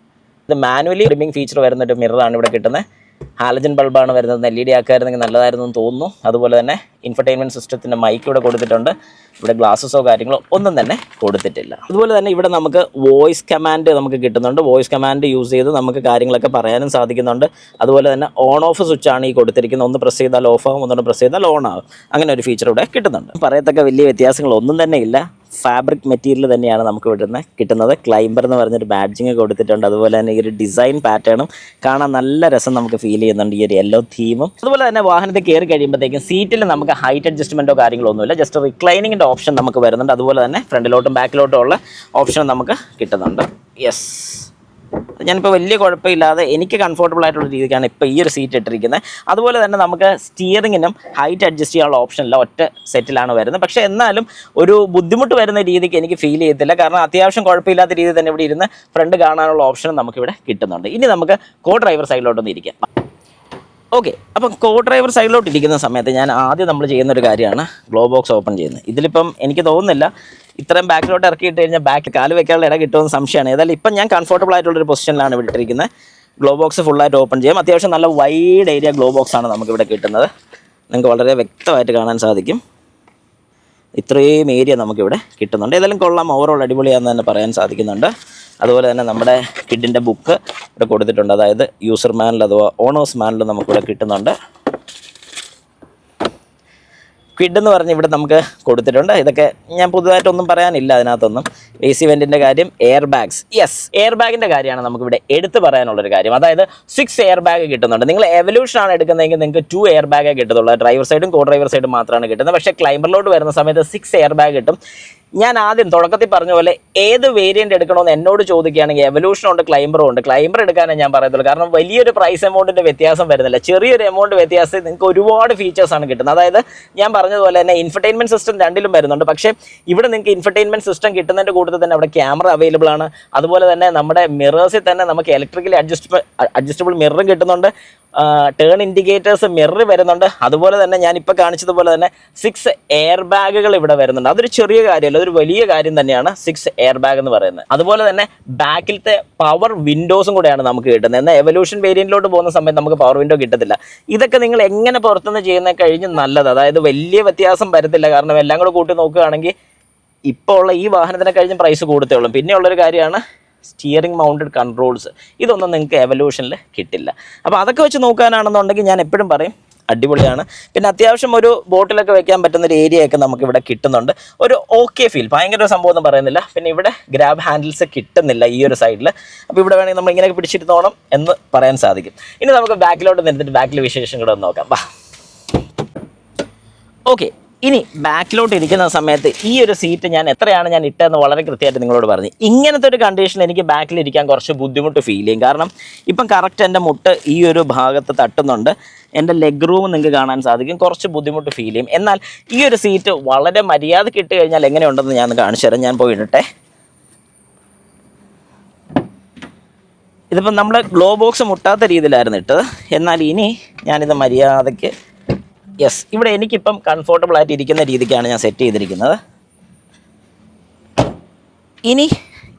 ഇത് മാനുവലി ട്രിമ്മിങ് ഫീച്ചർ വരുന്നൊരു മിററാണ് ഇവിടെ കിട്ടുന്നത്. ഹാലജൻ ബൾബാണ് വരുന്നത്. LED ആക്കായിരുന്നെങ്കിൽ നല്ലതായിരുന്നു എന്ന് തോന്നുന്നു. അതുപോലെ തന്നെ ഇൻഫർടൈൻമെൻറ്റ് സിസ്റ്റത്തിൻ്റെ മൈക്ക് ഇവിടെ കൊടുത്തിട്ടുണ്ട്. ഇവിടെ ഗ്ലാസസോ കാര്യങ്ങളോ ഒന്നും തന്നെ കൊടുത്തിട്ടില്ല. അതുപോലെ തന്നെ ഇവിടെ നമുക്ക് വോയിസ് കമാൻഡ് നമുക്ക് കിട്ടുന്നുണ്ട്. വോയിസ് കമാൻഡ് യൂസ് ചെയ്ത് നമുക്ക് കാര്യങ്ങളൊക്കെ പറയാനും സാധിക്കുന്നുണ്ട്. അതുപോലെ തന്നെ ഓൺ ഓഫ് സ്വിച്ചാണ് ഈ കൊടുത്തിരിക്കുന്നത്. ഒന്ന് പ്രസ് ചെയ്താൽ ഓഫ് ആകും, ഒന്നുകൂടെ പ്രസ് ചെയ്താൽ ഓൺ ആകും. അങ്ങനെ ഒരു ഫീച്ചർ ഇവിടെ കിട്ടുന്നുണ്ട്. പറയത്തക്ക വലിയ വ്യത്യാസങ്ങളൊന്നും തന്നെ ഇല്ല. ഫാബ്രിക് മെറ്റീരിയൽ തന്നെയാണ് നമുക്ക് ഇവിടുന്ന് കിട്ടുന്നത്. ക്ലൈംബർ എന്ന് പറഞ്ഞൊരു ബാഡ്ജിങ് കൊടുത്തിട്ടുണ്ട്. അതുപോലെ തന്നെ ഈ ഒരു ഡിസൈൻ പാറ്റേണും കാണാൻ നല്ല രസം നമുക്ക് ഫീൽ ചെയ്യുന്നുണ്ട്. ഈ ഒരു യെല്ലോ തീമും. അതുപോലെ തന്നെ വാഹനത്തിൽ കയറി കഴിയുമ്പോഴത്തേക്കും സീറ്റിൽ നമുക്ക് ഹൈറ്റ് അഡ്ജസ്റ്റ്മെൻറ്റോ കാര്യങ്ങളോ ഒന്നുമില്ല. ജസ്റ്റ് റിക്ലൈനിങ്ങിൻ്റെ ഓപ്ഷൻ നമുക്ക് വരുന്നുണ്ട്. അതുപോലെ തന്നെ ഫ്രണ്ടിലോട്ടും ബാക്കിലോട്ടും ഉള്ള ഓപ്ഷൻ നമുക്ക് കിട്ടുന്നുണ്ട്. യെസ്, ഞാനിപ്പോൾ വലിയ കുഴപ്പമില്ലാതെ എനിക്ക് കംഫർട്ടബിൾ ആയിട്ടുള്ള രീതിക്കാണ് ഇപ്പോൾ ഈ ഒരു സീറ്റ് ഇട്ടിരിക്കുന്നത്. അതുപോലെ തന്നെ നമുക്ക് സ്റ്റിയറിങ്ങിനും ഹൈറ്റ് അഡ്ജസ്റ്റ് ചെയ്യാനുള്ള ഓപ്ഷനില്ല, ഒറ്റ സെറ്റിലാണ് വരുന്നത്. പക്ഷേ എന്നാലും ഒരു ബുദ്ധിമുട്ട് വരുന്ന രീതിക്ക് എനിക്ക് ഫീൽ ചെയ്യത്തില്ല. കാരണം അത്യാവശ്യം കുഴപ്പമില്ലാത്ത രീതിയിൽ തന്നെ ഇവിടെ ഇരുന്ന് ഫ്രണ്ട് കാണാനുള്ള ഓപ്ഷനും നമുക്കിവിടെ കിട്ടുന്നുണ്ട്. ഇനി നമുക്ക് കോ ഡ്രൈവർ സൈഡിലോട്ടൊന്ന് ഇരിക്കാം. ഓക്കെ, അപ്പം കോ ഡ്രൈവർ സൈഡിലോട്ട് ഇരിക്കുന്ന സമയത്ത് ഞാൻ ആദ്യം നമ്മൾ ചെയ്യുന്നൊരു കാര്യമാണ് ഗ്ലോ ബോക്സ് ഓപ്പൺ ചെയ്യുന്നത്. ഇതിലിപ്പം എനിക്ക് തോന്നുന്നില്ല ഇത്രയും ബാക്കിലോട്ട് ഇറക്കിയിട്ട് കഴിഞ്ഞാൽ ബാക്ക് കാല് വെക്കാനുള്ള ഇട കിട്ടുമെന്ന് സംശയമാണ്. ഏതായാലും ഇപ്പം ഞാൻ കംഫർട്ടബിൾ ആയിട്ടുള്ളൊരു പൊസിഷനിലാണ് ഇവിടെ ഇട്ടിരിക്കുന്നത്. ഗ്ലോ ബോക്സ് ഫുള്ളായിട്ട് ഓപ്പൺ ചെയ്യാം. അത്യാവശ്യം നല്ല വൈഡ് ഏരിയ ഗ്ലോ ബോക്സാണ് നമുക്കിവിടെ കിട്ടുന്നത്. നിങ്ങൾക്ക് വളരെ വ്യക്തമായിട്ട് കാണാൻ സാധിക്കും. ഇത്രയും ഏരിയ നമുക്കിവിടെ കിട്ടുന്നുണ്ട്. ഏതായാലും കൊള്ളാം, ഓവറോൾ അടിപൊളിയാണെന്ന് തന്നെ പറയാൻ സാധിക്കുന്നുണ്ട്. അതുപോലെ തന്നെ നമ്മുടെ കിഡിൻ്റെ ബുക്ക് ഇവിടെ കൊടുത്തിട്ടുണ്ട്. അതായത് യൂസർ മാനുവൽ അഥവാ ഓണേഴ്സ് മാനുവൽ നമുക്കിവിടെ കിട്ടുന്നുണ്ട്. ക്വിഡ് എന്ന് പറഞ്ഞ് ഇവിടെ നമുക്ക് കൊടുത്തിട്ടുണ്ട്. ഇതൊക്കെ ഞാൻ പുതുതായിട്ടൊന്നും പറയാനില്ല അതിനകത്തൊന്നും. AC വെൻറ്റിൻ്റെ കാര്യം, എയർ ബാഗ്സ്, യെസ് എയർ ബാഗിൻ്റെ കാര്യമാണ് നമുക്കിവിടെ എടുത്ത് പറയാനുള്ളൊരു കാര്യം. അതായത് 6 എയർ ബാഗ് കിട്ടുന്നുണ്ട്. നിങ്ങൾ എവല്യൂഷൻ ആണ് എടുക്കുന്നതെങ്കിൽ നിങ്ങൾക്ക് 2 എയർ ബാഗേ കിട്ടത്തുള്ളൂ. ഡ്രൈവർ സൈഡും കോ ഡ്രൈവർ സൈഡും മാത്രമാണ് കിട്ടുന്നത്. പക്ഷേ ക്ലൈംബറിലോട്ട് വരുന്ന സമയത്ത് 6 എയർ ബാഗ് കിട്ടും. ഞാൻ ആദ്യം തുടക്കത്തിൽ പറഞ്ഞ പോലെ ഏത് വേരിയൻ്റ് എടുക്കണമെന്ന് എന്നോട് ചോദിക്കുകയാണെങ്കിൽ എവല്യൂഷനും ഉണ്ട്, ക്ലൈംബറും ഉണ്ട്. ക്ലൈംബർ എടുക്കാനേ ഞാൻ പറയത്തുള്ളൂ. കാരണം വലിയൊരു പ്രൈസ് എമൗണ്ടിൻ്റെ വ്യത്യാസം വരുന്നില്ല. ചെറിയൊരു എമൗണ്ട് വ്യത്യാസം നിങ്ങൾക്ക് ഒരുപാട് ഫീച്ചേഴ്സാണ് കിട്ടുന്നത്. അതായത് ഞാൻ പറഞ്ഞതുപോലെ തന്നെ ഇൻഫർടൈൻമെൻറ്റ് സിസ്റ്റം രണ്ടിലും വരുന്നുണ്ട്. പക്ഷേ ഇവിടെ നിങ്ങൾക്ക് ഇൻഫർടൈൻമെൻറ്റ് സിസ്റ്റം കിട്ടുന്നതിൻ്റെ കൂട്ടത്തിൽ തന്നെ അവിടെ ക്യാമറ അവൈലബിൾ ആണ്. അതുപോലെ തന്നെ നമ്മുടെ മിറേഴ്സിൽ തന്നെ നമുക്ക് ഇലക്ട്രിക്കലി അഡ്ജസ്റ്റബിൾ മിററും കിട്ടുന്നുണ്ട്. ടേൺ ഇൻഡിക്കേറ്റേഴ്സ് മിറർ വരുന്നുണ്ട്. അതുപോലെ തന്നെ ഞാനിപ്പോൾ കാണിച്ചതുപോലെ തന്നെ 6 എയർ ബാഗുകൾ ഇവിടെ വരുന്നുണ്ട്. അതൊരു ചെറിയ കാര്യമല്ല, അതൊരു വലിയ കാര്യം തന്നെയാണ് 6 എയർ ബാഗ് എന്ന് പറയുന്നത്. അതുപോലെ തന്നെ ബാക്കിലത്തെ പവർ വിൻഡോസും കൂടെയാണ് നമുക്ക് കിട്ടുന്നത്. എന്നാൽ എവല്യൂഷൻ വേരിയൻറ്റിലോട്ട് പോകുന്ന സമയത്ത് നമുക്ക് പവർ വിൻഡോ കിട്ടത്തില്ല. ഇതൊക്കെ നിങ്ങൾ എങ്ങനെ പുറത്തുനിന്ന് ചെയ്യുന്ന കഴിഞ്ഞ് നല്ലത്. അതായത് വലിയ വ്യത്യാസം വരത്തില്ല. കാരണം എല്ലാം കൂടെ കൂട്ടി നോക്കുകയാണെങ്കിൽ ഇപ്പോൾ ഉള്ള ഈ വാഹനത്തിനെ കഴിഞ്ഞ് പ്രൈസ് കൂടത്തേ ഉള്ളൂ. പിന്നെയുള്ളൊരു കാര്യമാണ് സ്റ്റിയറിംഗ് മൗണ്ടഡ് കൺട്രോൾസ്. ഇതൊന്നും നിങ്ങൾക്ക് എവല്യൂഷനിൽ കിട്ടില്ല. അപ്പോൾ അതൊക്കെ വെച്ച് നോക്കാനാണെന്നുണ്ടെങ്കിൽ ഞാൻ എപ്പോഴും പറയും അടിപൊളിയാണ്. പിന്നെ അത്യാവശ്യം ഒരു ബോട്ടിലൊക്കെ വെക്കാൻ പറ്റുന്നൊരു ഏരിയയൊക്കെ നമുക്കിവിടെ കിട്ടുന്നുണ്ട്. ഒരു ഓക്കെ ഫീൽ, ഭയങ്കര ഒരു സംഭവം ഒന്നും പറയുന്നില്ല. പിന്നെ ഇവിടെ ഗ്രാബ് ഹാൻഡിൽസ് കിട്ടുന്നില്ല ഈ ഒരു സൈഡിൽ. അപ്പോൾ ഇവിടെ വേണമെങ്കിൽ നമ്മൾ ഇങ്ങനെയൊക്കെ പിടിച്ചിരുന്നോണം എന്ന് പറയാൻ സാധിക്കും. ഇനി നമുക്ക് ബാക്കിലോട്ട് നിന്നിട്ട് ബാക്കിലെ വിശേഷം കൂടെ ഒന്ന് നോക്കാം. ഓക്കെ, ഇനി ബാക്കിലോട്ട് ഇരിക്കുന്ന സമയത്ത് ഈ ഒരു സീറ്റ് ഞാൻ എത്രയാണ് ഞാൻ ഇട്ടതെന്ന് വളരെ കൃത്യമായിട്ട് നിങ്ങളോട് പറഞ്ഞു. ഇങ്ങനത്തെ ഒരു കണ്ടീഷനിൽ എനിക്ക് ബാക്കിലിരിക്കാൻ കുറച്ച് ബുദ്ധിമുട്ട് ഫീൽ ചെയ്യും. കാരണം ഇപ്പം കറക്റ്റ് എൻ്റെ മുട്ട് ഈ ഒരു ഭാഗത്ത് തട്ടുന്നുണ്ട്. എൻ്റെ ലെഗ് റൂം നിങ്ങൾക്ക് കാണാൻ സാധിക്കും. കുറച്ച് ബുദ്ധിമുട്ട് ഫീൽ ചെയ്യും. എന്നാൽ ഈ ഒരു സീറ്റ് വളരെ മര്യാദയ്ക്ക് ഇട്ട് കഴിഞ്ഞാൽ എങ്ങനെയുണ്ടെന്ന് ഞാൻ കാണിച്ചു തരാം. ഞാൻ പോയി ഇടട്ടെ. ഇതിപ്പം നമ്മൾ ഗ്ലോ ബോക്സ് മുട്ടാത്ത രീതിയിലായിരുന്നു ഇട്ടത്. എന്നാൽ ഇനി ഞാനിത് മര്യാദയ്ക്ക് യെസ് ഇവിടെ എനിക്കിപ്പം കംഫർട്ടബിൾ ആയിട്ട് ഇരിക്കുന്ന രീതിക്കാണ് ഞാൻ സെറ്റ് ചെയ്തിരിക്കുന്നത്. ഇനി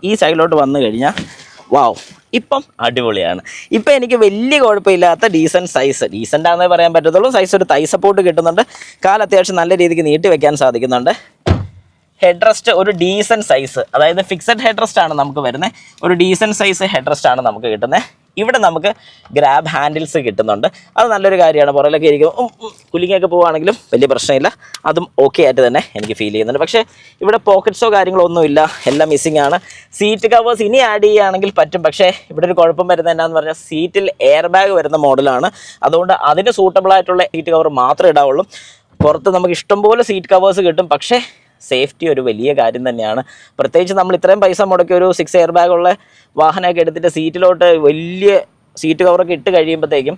ഈ സൈഡിലോട്ട് വന്നു കഴിഞ്ഞാൽ വാവ്, ഇപ്പം അടിപൊളിയാണ്. ഇപ്പം എനിക്ക് വലിയ കുഴപ്പമില്ലാത്ത ഡീസൻ്റ് ആണെന്നേ പറയാൻ പറ്റത്തുള്ളൂ. സൈസ് ഒരു തൈ സപ്പോർട്ട് കിട്ടുന്നുണ്ട്. കാൽ അത്യാവശ്യം നല്ല രീതിക്ക് നീട്ടി വെക്കാൻ സാധിക്കുന്നുണ്ട്. ഹെഡ് റെസ്റ്റ് ഒരു ഡീസൻറ്റ് സൈസ്, അതായത് ഫിക്സഡ് ഹെഡ് റെസ്റ്റ് ആണ് നമുക്ക് വരുന്നത്. ഒരു ഡീസൻറ്റ് സൈസ് ഹെഡ് റെസ്റ്റ് ആണ് നമുക്ക് കിട്ടുന്നത്. ഇവിടെ നമുക്ക് ഗ്രാബ് ഹാൻഡിൽസ് കിട്ടുന്നുണ്ട്. അത് നല്ലൊരു കാര്യമാണ്. പുറകിലൊക്കെ ഇരിക്കും കുലുങ്ങിയൊക്കെ പോവുകയാണെങ്കിലും വലിയ പ്രശ്നമില്ല. അതും ഓക്കെ ആയിട്ട് തന്നെ എനിക്ക് ഫീൽ ചെയ്യുന്നുണ്ട്. പക്ഷേ ഇവിടെ പോക്കറ്റ്സോ കാര്യങ്ങളോ ഒന്നുമില്ല, എല്ലാം മിസ്സിംഗ് ആണ്. സീറ്റ് കവേഴ്സ് ഇനി ആഡ് ചെയ്യുകയാണെങ്കിൽ പറ്റും. പക്ഷേ ഇവിടെ ഒരു കുഴപ്പം വരുന്നത് എന്നാന്ന് പറഞ്ഞാൽ സീറ്റിൽ എയർ ബാഗ് വരുന്ന മോഡലാണ്. അതുകൊണ്ട് അതിന് സൂട്ടബിൾ ആയിട്ടുള്ള സീറ്റ് കവർ മാത്രമേ ഇടാവുള്ളൂ. പുറത്ത് നമുക്ക് ഇഷ്ടംപോലെ സീറ്റ് കവേഴ്സ് കിട്ടും. പക്ഷേ സേഫ്റ്റി ഒരു വലിയ കാര്യം തന്നെയാണ്. പ്രത്യേകിച്ച് നമ്മൾ ഇത്രയും പൈസ മുടക്കി ഒരു 6 എയർ ബാഗുള്ള വാഹനമൊക്കെ എടുത്തിട്ട് സീറ്റിലോട്ട് വലിയ സീറ്റ് കവറൊക്കെ ഇട്ട് കഴിയുമ്പോഴത്തേക്കും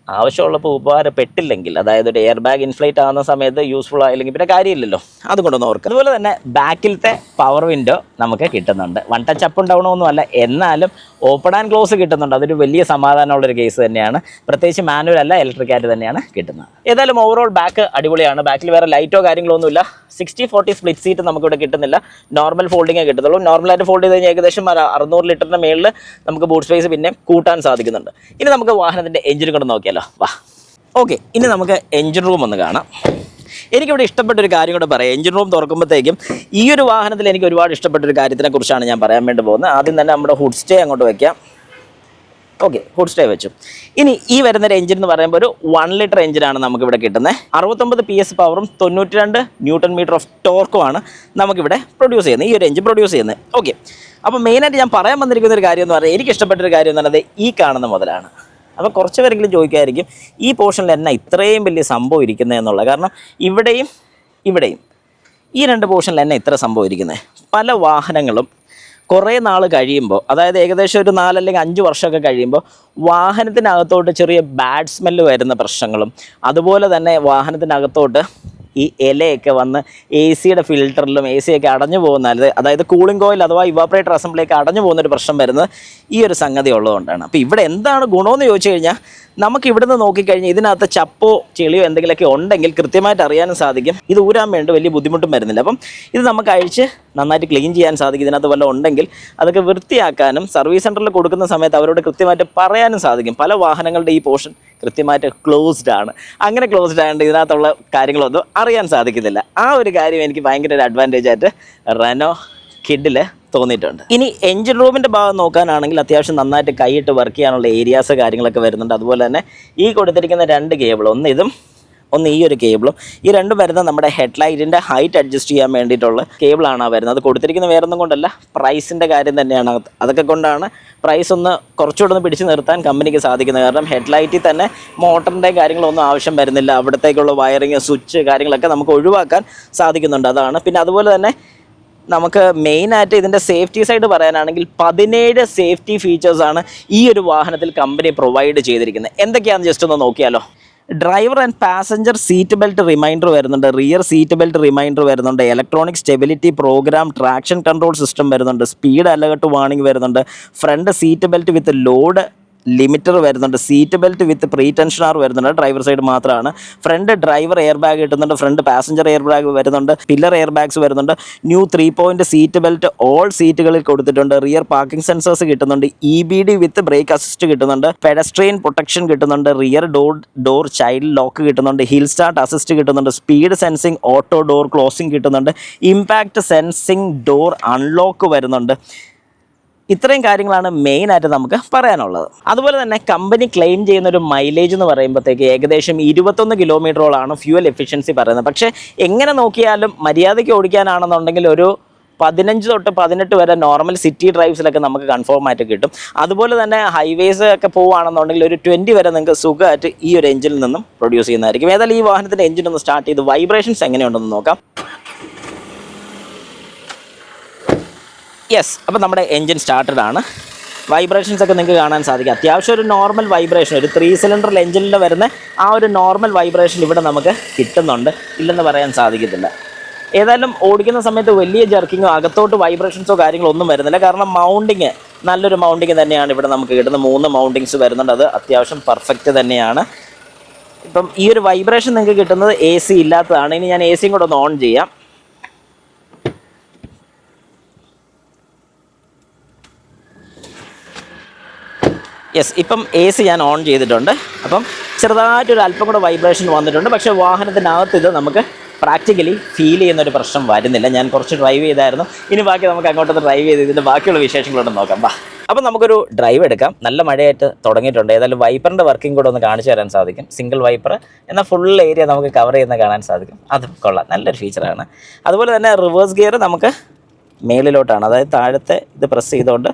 ആവശ്യമുള്ളപ്പോൾ ഉപകാരപ്പെട്ടില്ലെങ്കിൽ, അതായത് ഒരു എയർ ബാഗ് ഇൻഫ്ലേറ്റ് ആകുന്ന സമയത്ത് യൂസ്ഫുൾ ആയില്ലെങ്കിൽ പിന്നെ കാര്യമില്ലല്ലോ. അതുകൊണ്ടൊന്ന് ഓർക്കുക. അതുപോലെ തന്നെ ബാക്കിലത്തെ പവർ വിൻഡോ നമുക്ക് കിട്ടുന്നുണ്ട്. വൺ ടച്ച് അപ്പും ഡൗണോ ഒന്നും അല്ല, എന്നാലും ഓപ്പൺ ആൻഡ് ക്ലോസ് കിട്ടുന്നുണ്ട്. അതൊരു വലിയ സമാധാനമുള്ളൊരു കേസ് തന്നെയാണ്. പ്രത്യേകിച്ച് മാനുവൽ അല്ല, ഇലക്ട്രിക് ആയിട്ട് തന്നെയാണ് കിട്ടുന്നത്. ഏതായാലും ഓവറോൾ ബാക്ക് അടിപൊളിയാണ്. ബാക്കിൽ വേറെ ലൈറ്റോ കാര്യങ്ങളോ ഒന്നുമില്ല. 60-40 സ്പ്ലിറ്റ് സീറ്റ് നമുക്കിവിടെ കിട്ടുന്നില്ല. നോർമൽ ഫോൾഡിങ്ങേ കിട്ടത്തുള്ളൂ. നോർമലായിട്ട് ഫോൾഡ് ചെയ്ത് കഴിഞ്ഞാൽ ഏകദേശം 600 ലിറ്ററിൻ്റെ മേളിൽ നമുക്ക് ബൂട്ട് സ്പേസ് പിന്നെ കൂട്ടാൻ സാധിക്കുന്നുണ്ട്. ഇനി നമുക്ക് വാഹനത്തിൻ്റെ എഞ്ചിൻ കൊണ്ട് നോക്കിയാലോ, വാ. ഓക്കെ, ഇനി നമുക്ക് എഞ്ചിൻ റൂം ഒന്ന് കാണാം. എനിക്കിവിടെ ഇഷ്ടപ്പെട്ടൊരു കാര്യം കൂടെ പറയാം. എഞ്ചിൻ റൂം തുറക്കുമ്പോഴത്തേക്കും ഈ ഒരു വാഹനത്തിൽ എനിക്ക് ഒരുപാട് ഇഷ്ടപ്പെട്ടൊരു കാര്യത്തിനെ കുറിച്ചാണ് ഞാൻ പറയാൻ വേണ്ടി പോകുന്നത്. ആദ്യം തന്നെ നമ്മുടെ ഹുഡ് സ്റ്റേ അങ്ങോട്ട് വയ്ക്കാം. ഓക്കെ, ഹുഡ് സ്റ്റേ വെച്ചു. ഇനി ഈ വരുന്നൊരു എഞ്ചിൻ എന്ന് പറയുമ്പോൾ ഒരു 1 ലിറ്റർ എഞ്ചിനാണ് നമുക്കിവിടെ കിട്ടുന്നത്. 69 PS പവറും 92 ന്യൂട്ടൺ മീറ്റർ ഓഫ് ടോർക്കുമാണ് നമുക്കിവിടെ പ്രൊഡ്യൂസ് ചെയ്യുന്നത്, ഈ ഒരു എഞ്ചിൻ പ്രൊഡ്യൂസ് ചെയ്യുന്നത്. ഓക്കെ, അപ്പോൾ മെയിനായിട്ട് ഞാൻ പറയാൻ വന്നിരിക്കുന്ന ഒരു കാര്യം എന്ന് പറയുന്നത്, എനിക്ക് ഇഷ്ടപ്പെട്ടൊരു കാര്യം എന്ന് പറയുന്നത് ഈ കാണുന്ന മുതലാണ്. അപ്പോൾ കുറച്ച് പേരെങ്കിലും ചോദിക്കുമായിരിക്കും ഈ പോർഷനിൽ എന്നാ ഇത്രയും വലിയ സംഭവം ഇരിക്കുന്നത് എന്നുള്ളത്. കാരണം ഇവിടെയും ഈ 2 പോർഷനിൽ എന്നാ ഇത്ര സംഭവം ഇരിക്കുന്നത്. പല വാഹനങ്ങളും കുറേ നാൾ കഴിയുമ്പോൾ, അതായത് ഏകദേശം ഒരു 4 അല്ലെങ്കിൽ 5 വർഷമൊക്കെ കഴിയുമ്പോൾ വാഹനത്തിനകത്തോട്ട് ചെറിയ ബാഡ് സ്മെല്ല് വരുന്ന പ്രശ്നങ്ങളും, അതുപോലെ തന്നെ വാഹനത്തിനകത്തോട്ട് ഈ ഇലയൊക്കെ വന്ന് എ സിയുടെ ഫിൽറ്ററിലും എ സിയൊക്കെ അടഞ്ഞു പോകുന്നത്, അതായത് കൂളിംഗ് കോയിൽ അഥവാ ഇവാപ്പറേറ്റർ അസംബ്ലിയൊക്കെ അടഞ്ഞു പോകുന്നൊരു പ്രശ്നം വരുന്നത് ഈ ഒരു സംഗതി ഉള്ളതുകൊണ്ടാണ്. അപ്പോൾ ഇവിടെ എന്താണ് ഗുണമെന്ന് ചോദിച്ചു കഴിഞ്ഞാൽ, നമുക്ക് ഇവിടുന്ന് നോക്കിക്കഴിഞ്ഞാൽ ഇതിനകത്ത് ചപ്പോ ചെളിയോ എന്തെങ്കിലുമൊക്കെ ഉണ്ടെങ്കിൽ കൃത്യമായിട്ട് അറിയാനും സാധിക്കും. ഇത് ഊരാൻ വേണ്ടി വലിയ ബുദ്ധിമുട്ടും വരുന്നില്ല. അപ്പം ഇത് നമുക്ക് അഴിച്ച് നന്നായിട്ട് ക്ലീൻ ചെയ്യാൻ സാധിക്കും. ഇതിനകത്ത് വല്ലതും ഉണ്ടെങ്കിൽ അതൊക്കെ വൃത്തിയാക്കാനും സർവീസ് സെൻറ്ററിൽ കൊടുക്കുന്ന സമയത്ത് അവരോട് കൃത്യമായിട്ട് പറയാനും സാധിക്കും. പല വാഹനങ്ങളുടെ ഈ പോർഷൻ കൃത്യമായിട്ട് ക്ലോസ്ഡ് ആണ്. അങ്ങനെ ക്ലോസ്ഡ് ആയതുകൊണ്ട് ഇതിനകത്തുള്ള കാര്യങ്ങളൊന്നും അറിയാൻ സാധിക്കുന്നില്ല. ആ ഒരു കാര്യം എനിക്ക് ഭയങ്കര ഒരു അഡ്വാൻറ്റേജ് ആയിട്ട് റെനോ കിഡിൽ തോന്നിയിട്ടുണ്ട്. ഇനി എഞ്ചിൻ റൂമിൻ്റെ ഭാഗം നോക്കാനാണെങ്കിൽ അത്യാവശ്യം നന്നായിട്ട് കൈയിട്ട് വർക്ക് ചെയ്യാനുള്ള ഏരിയാസ് കാര്യങ്ങളൊക്കെ വരുന്നുണ്ട്. അതുപോലെ തന്നെ ഈ കൊടുത്തിരിക്കുന്ന 2 കേബിൾ, ഒന്ന് ഇതും ഒന്ന് ഈ ഒരു കേബിളും, ഈ രണ്ടും വരുന്നത് നമ്മുടെ ഹെഡ്ലൈറ്റിൻ്റെ ഹൈറ്റ് അഡ്ജസ്റ്റ് ചെയ്യാൻ വേണ്ടിയിട്ടുള്ള കേബിളാണ് വരുന്നത്. അത് കൊടുത്തിരിക്കുന്ന വേറൊന്നും കൊണ്ടല്ല, പ്രൈസിൻ്റെ കാര്യം തന്നെയാണ്. അതൊക്കെ കൊണ്ടാണ് പ്രൈസ് ഒന്ന് കുറച്ചുകൂടെ ഒന്ന് പിടിച്ച് നിർത്താൻ കമ്പനിക്ക് സാധിക്കുന്നത്. കാരണം ഹെഡ്ലൈറ്റിൽ തന്നെ മോട്ടറിൻ്റെ കാര്യങ്ങളൊന്നും ആവശ്യം വരുന്നില്ല. അവിടത്തേക്കുള്ള വയറിങ്, സ്വിച്ച് കാര്യങ്ങളൊക്കെ നമുക്ക് ഒഴിവാക്കാൻ സാധിക്കുന്നുണ്ട്. അതാണ്. പിന്നെ അതുപോലെ തന്നെ നമുക്ക് മെയിനായിട്ട് ഇതിൻ്റെ സേഫ്റ്റി സൈഡ് പറയാനാണെങ്കിൽ 17 സേഫ്റ്റി ഫീച്ചേഴ്സാണ് ഈ ഒരു വാഹനത്തിൽ കമ്പനി പ്രൊവൈഡ് ചെയ്തിരിക്കുന്നത്. എന്തൊക്കെയാണെന്ന് ജസ്റ്റ് ഒന്ന് നോക്കിയാലോ. Driver and passenger seat belt reminder വരുന്നുണ്ട്, റിയർ സീറ്റ് ബെൽറ്റ് റിമൈൻഡർ വരുന്നുണ്ട്, electronic stability program traction control system വരുന്നുണ്ട്, സ്പീഡ് അലർട്ട് വാർണിംഗ് വരുന്നുണ്ട്, front seat belt with load limiter വരുന്നുണ്ട്, seat belt with pretensioner വരുന്നുണ്ട്, ഡ്രൈവർ സൈഡ് മാത്രമാണ്. ഫ്രണ്ട് ഡ്രൈവർ എയർ ബാഗ് കിട്ടുന്നുണ്ട്, ഫ്രണ്ട് പാസഞ്ചർ എയർ ബാഗ് വരുന്നുണ്ട്, പില്ലർ എയർ ബാഗ്സ് വരുന്നുണ്ട്, new 3-point seat belt all സീറ്റുകളിൽ കൊടുത്തിട്ടുണ്ട്, റിയർ പാർക്കിംഗ് സെൻസേഴ്സ് കിട്ടുന്നുണ്ട്, EBD വിത്ത് ബ്രേക്ക് അസിസ്റ്റ് കിട്ടുന്നുണ്ട്, പെഡസ്ട്രിയൻ പ്രൊട്ടക്ഷൻ കിട്ടുന്നുണ്ട്, റിയർ ഡോർ ചൈൽഡ് ലോക്ക് കിട്ടുന്നുണ്ട്, ഹിൽ സ്റ്റാർട്ട് അസിസ്റ്റ് കിട്ടുന്നുണ്ട്, speed sensing auto door closing കിട്ടുന്നുണ്ട്, ഇമ്പാക്റ്റ് സെൻസിങ് ഡോർ അൺലോക്ക് വരുന്നുണ്ട്. ഇത്രയും കാര്യങ്ങളാണ് മെയിനായിട്ട് നമുക്ക് പറയാനുള്ളത്. അതുപോലെ തന്നെ കമ്പനി ക്ലെയിം ചെയ്യുന്ന ഒരു മൈലേജ് എന്ന് പറയുമ്പോഴത്തേക്ക് ഏകദേശം 21 കിലോമീറ്ററോളാണ് ഫ്യൂവൽ എഫിഷ്യൻസി പറയുന്നത്. പക്ഷേ എങ്ങനെ നോക്കിയാലും മര്യാദയ്ക്ക് ഓടിക്കാനാണെന്നുണ്ടെങ്കിൽ ഒരു 15 തൊട്ട് 18 വരെ നോർമൽ സിറ്റി ഡ്രൈവ്സിലൊക്കെ നമുക്ക് കൺഫേം ആയിട്ട് കിട്ടും. അതുപോലെ തന്നെ ഹൈവേസ് ഒക്കെ പോവുകയാണെന്നുണ്ടെങ്കിൽ ഒരു 20 വരെ നിങ്ങൾക്ക് സുഖമായിട്ട് ഈ ഒരു എഞ്ചിനിൽ നിന്നും പ്രൊഡ്യൂസ് ചെയ്യുന്നതായിരിക്കും. ഏതായാലും ഈ വാഹനത്തിൻ്റെ എഞ്ചിൻ ഒന്ന് സ്റ്റാർട്ട് ചെയ്ത് വൈബ്രേഷൻസ് എങ്ങനെയുണ്ടെന്ന് നോക്കാം. യെസ്, അപ്പോൾ നമ്മുടെ എൻജിൻ സ്റ്റാർട്ടഡ് ആണ്. വൈബ്രേഷൻസ് ഒക്കെ നിങ്ങൾക്ക് കാണാൻ സാധിക്കും. അത്യാവശ്യം ഒരു നോർമൽ വൈബ്രേഷൻ, ഒരു 3 സിലിണ്ടർ എഞ്ചിനിൽ വരുന്ന ആ ഒരു നോർമൽ വൈബ്രേഷൻ ഇവിടെ നമുക്ക് കിട്ടുന്നുണ്ട്, ഇല്ലെന്ന് പറയാൻ സാധിക്കത്തില്ല. ഏതായാലും ഓടിക്കുന്ന സമയത്ത് വലിയ ജർക്കിങ്ങോ അകത്തോട്ട് വൈബ്രേഷൻസോ കാര്യങ്ങളോ ഒന്നും വരുന്നില്ല. കാരണം മൗണ്ടിങ് നല്ലൊരു മൗണ്ടിങ് തന്നെയാണ് ഇവിടെ നമുക്ക് കിട്ടുന്നത്. 3 മൗണ്ടിങ്സ് വരുന്നുണ്ട്, അത് അത്യാവശ്യം പെർഫെക്റ്റ് തന്നെയാണ്. ഇപ്പം ഈ ഒരു വൈബ്രേഷൻ നിങ്ങൾക്ക് കിട്ടുന്നത് AC ഇല്ലാത്തതാണ്. ഇനി ഞാൻ AC കൂടെ ഒന്ന് ഓൺ ചെയ്യാം. യെസ്, ഇപ്പം AC ഞാൻ ഓൺ ചെയ്തിട്ടുണ്ട്. അപ്പം ചെറുതായിട്ടൊരു അല്പം കൂടെ വൈബ്രേഷൻ വന്നിട്ടുണ്ട്. പക്ഷേ വാഹനത്തിനകത്ത് ഇത് നമുക്ക് പ്രാക്ടിക്കലി ഫീൽ ചെയ്യുന്നൊരു പ്രശ്നം വരുന്നില്ല. ഞാൻ കുറച്ച് ഡ്രൈവ് ചെയ്തായിരുന്നു. ഇനി ബാക്കി നമുക്ക് അങ്ങോട്ടൊന്ന് ഡ്രൈവ് ചെയ്ത് ഇതിൻ്റെ ബാക്കിയുള്ള വിശേഷങ്ങളോട് നോക്കാം. ബാ. അപ്പോൾ നമുക്കൊരു ഡ്രൈവ് എടുക്കാം. നല്ല മഴയായിട്ട് തുടങ്ങിയിട്ടുണ്ട്. ഏതായാലും വൈപ്പറിൻ്റെ വർക്കിംഗ് കൂടെ ഒന്ന് കാണിച്ചു തരാൻ സാധിക്കും. സിംഗിൾ വൈപ്പർ എന്നാൽ ഫുൾ ഏരിയ നമുക്ക് കവർ ചെയ്യുന്ന കാണാൻ സാധിക്കും. അതും കൊള്ളാം, നല്ലൊരു ഫീച്ചറാണ്. അതുപോലെ തന്നെ റിവേഴ്സ് ഗിയർ നമുക്ക് മേളിലോട്ടാണ്, അതായത് താഴത്തെ ഇത് പ്രസ് ചെയ്തുകൊണ്ട്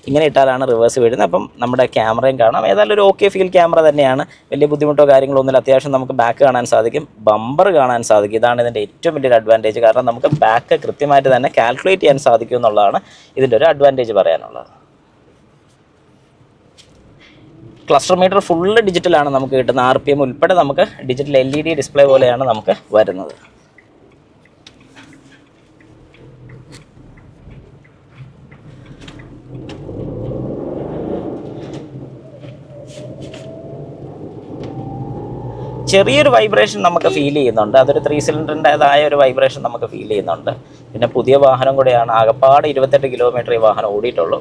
ഇങ്ങനെ ഇട്ടാലാണ് റിവേഴ്സ് വീഴുന്നത്. അപ്പം നമ്മുടെ ക്യാമറയും കാണാം. ഏതായാലും ഒരു ഓക്കെ ഫീൽ ക്യാമറ തന്നെയാണ്. വലിയ ബുദ്ധിമുട്ടോ കാര്യങ്ങളോ ഒന്നുമില്ല. അത്യാവശ്യം നമുക്ക് ബാക്ക് കാണാൻ സാധിക്കും, ബമ്പർ കാണാൻ സാധിക്കും. ഇതാണ് ഇതിൻ്റെ ഏറ്റവും വലിയൊരു അഡ്വാൻറ്റേജ്. കാരണം നമുക്ക് ബാക്ക് കൃത്യമായിട്ട് തന്നെ കാൽക്കുലേറ്റ് ചെയ്യാൻ സാധിക്കും എന്നുള്ളതാണ് ഇതിൻ്റെ ഒരു അഡ്വാൻറ്റേജ് പറയാനുള്ളത്. ക്ലസ്റ്റർ മീറ്റർ ഫുള്ള് ഡിജിറ്റലാണ് നമുക്ക് കിട്ടുന്നത്. RPM ഉൾപ്പെടെ നമുക്ക് ഡിജിറ്റൽ LED ഡിസ്പ്ലേ പോലെയാണ് നമുക്ക് വരുന്നത്. ചെറിയൊരു വൈബ്രേഷൻ നമുക്ക് ഫീൽ ചെയ്യുന്നുണ്ട്. അതൊരു 3 സിലിണ്ടറിൻ്റെതായ ഒരു വൈബ്രേഷൻ നമുക്ക് ഫീൽ ചെയ്യുന്നുണ്ട്. പിന്നെ പുതിയ വാഹനം കൂടെയാണ്. ആകപ്പാട് 28 കിലോമീറ്റർ ഈ വാഹനം ഓടിയിട്ടുള്ളൂ.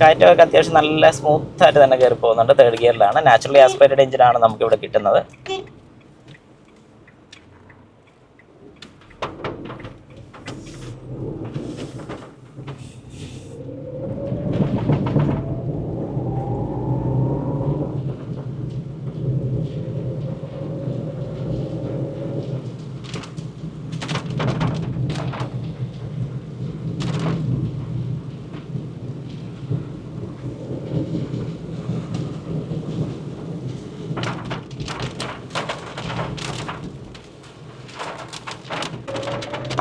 കയറ്റമൊക്കെ അത്യാവശ്യം നല്ല സ്മൂത്തായിട്ട് തന്നെ കയറി പോകുന്നുണ്ട്. 3rd ഗിയറിലാണ്. നാച്ചുറലി ആസ്പൈറഡ് എഞ്ചിനാണ് നമുക്കിവിടെ കിട്ടുന്നത്.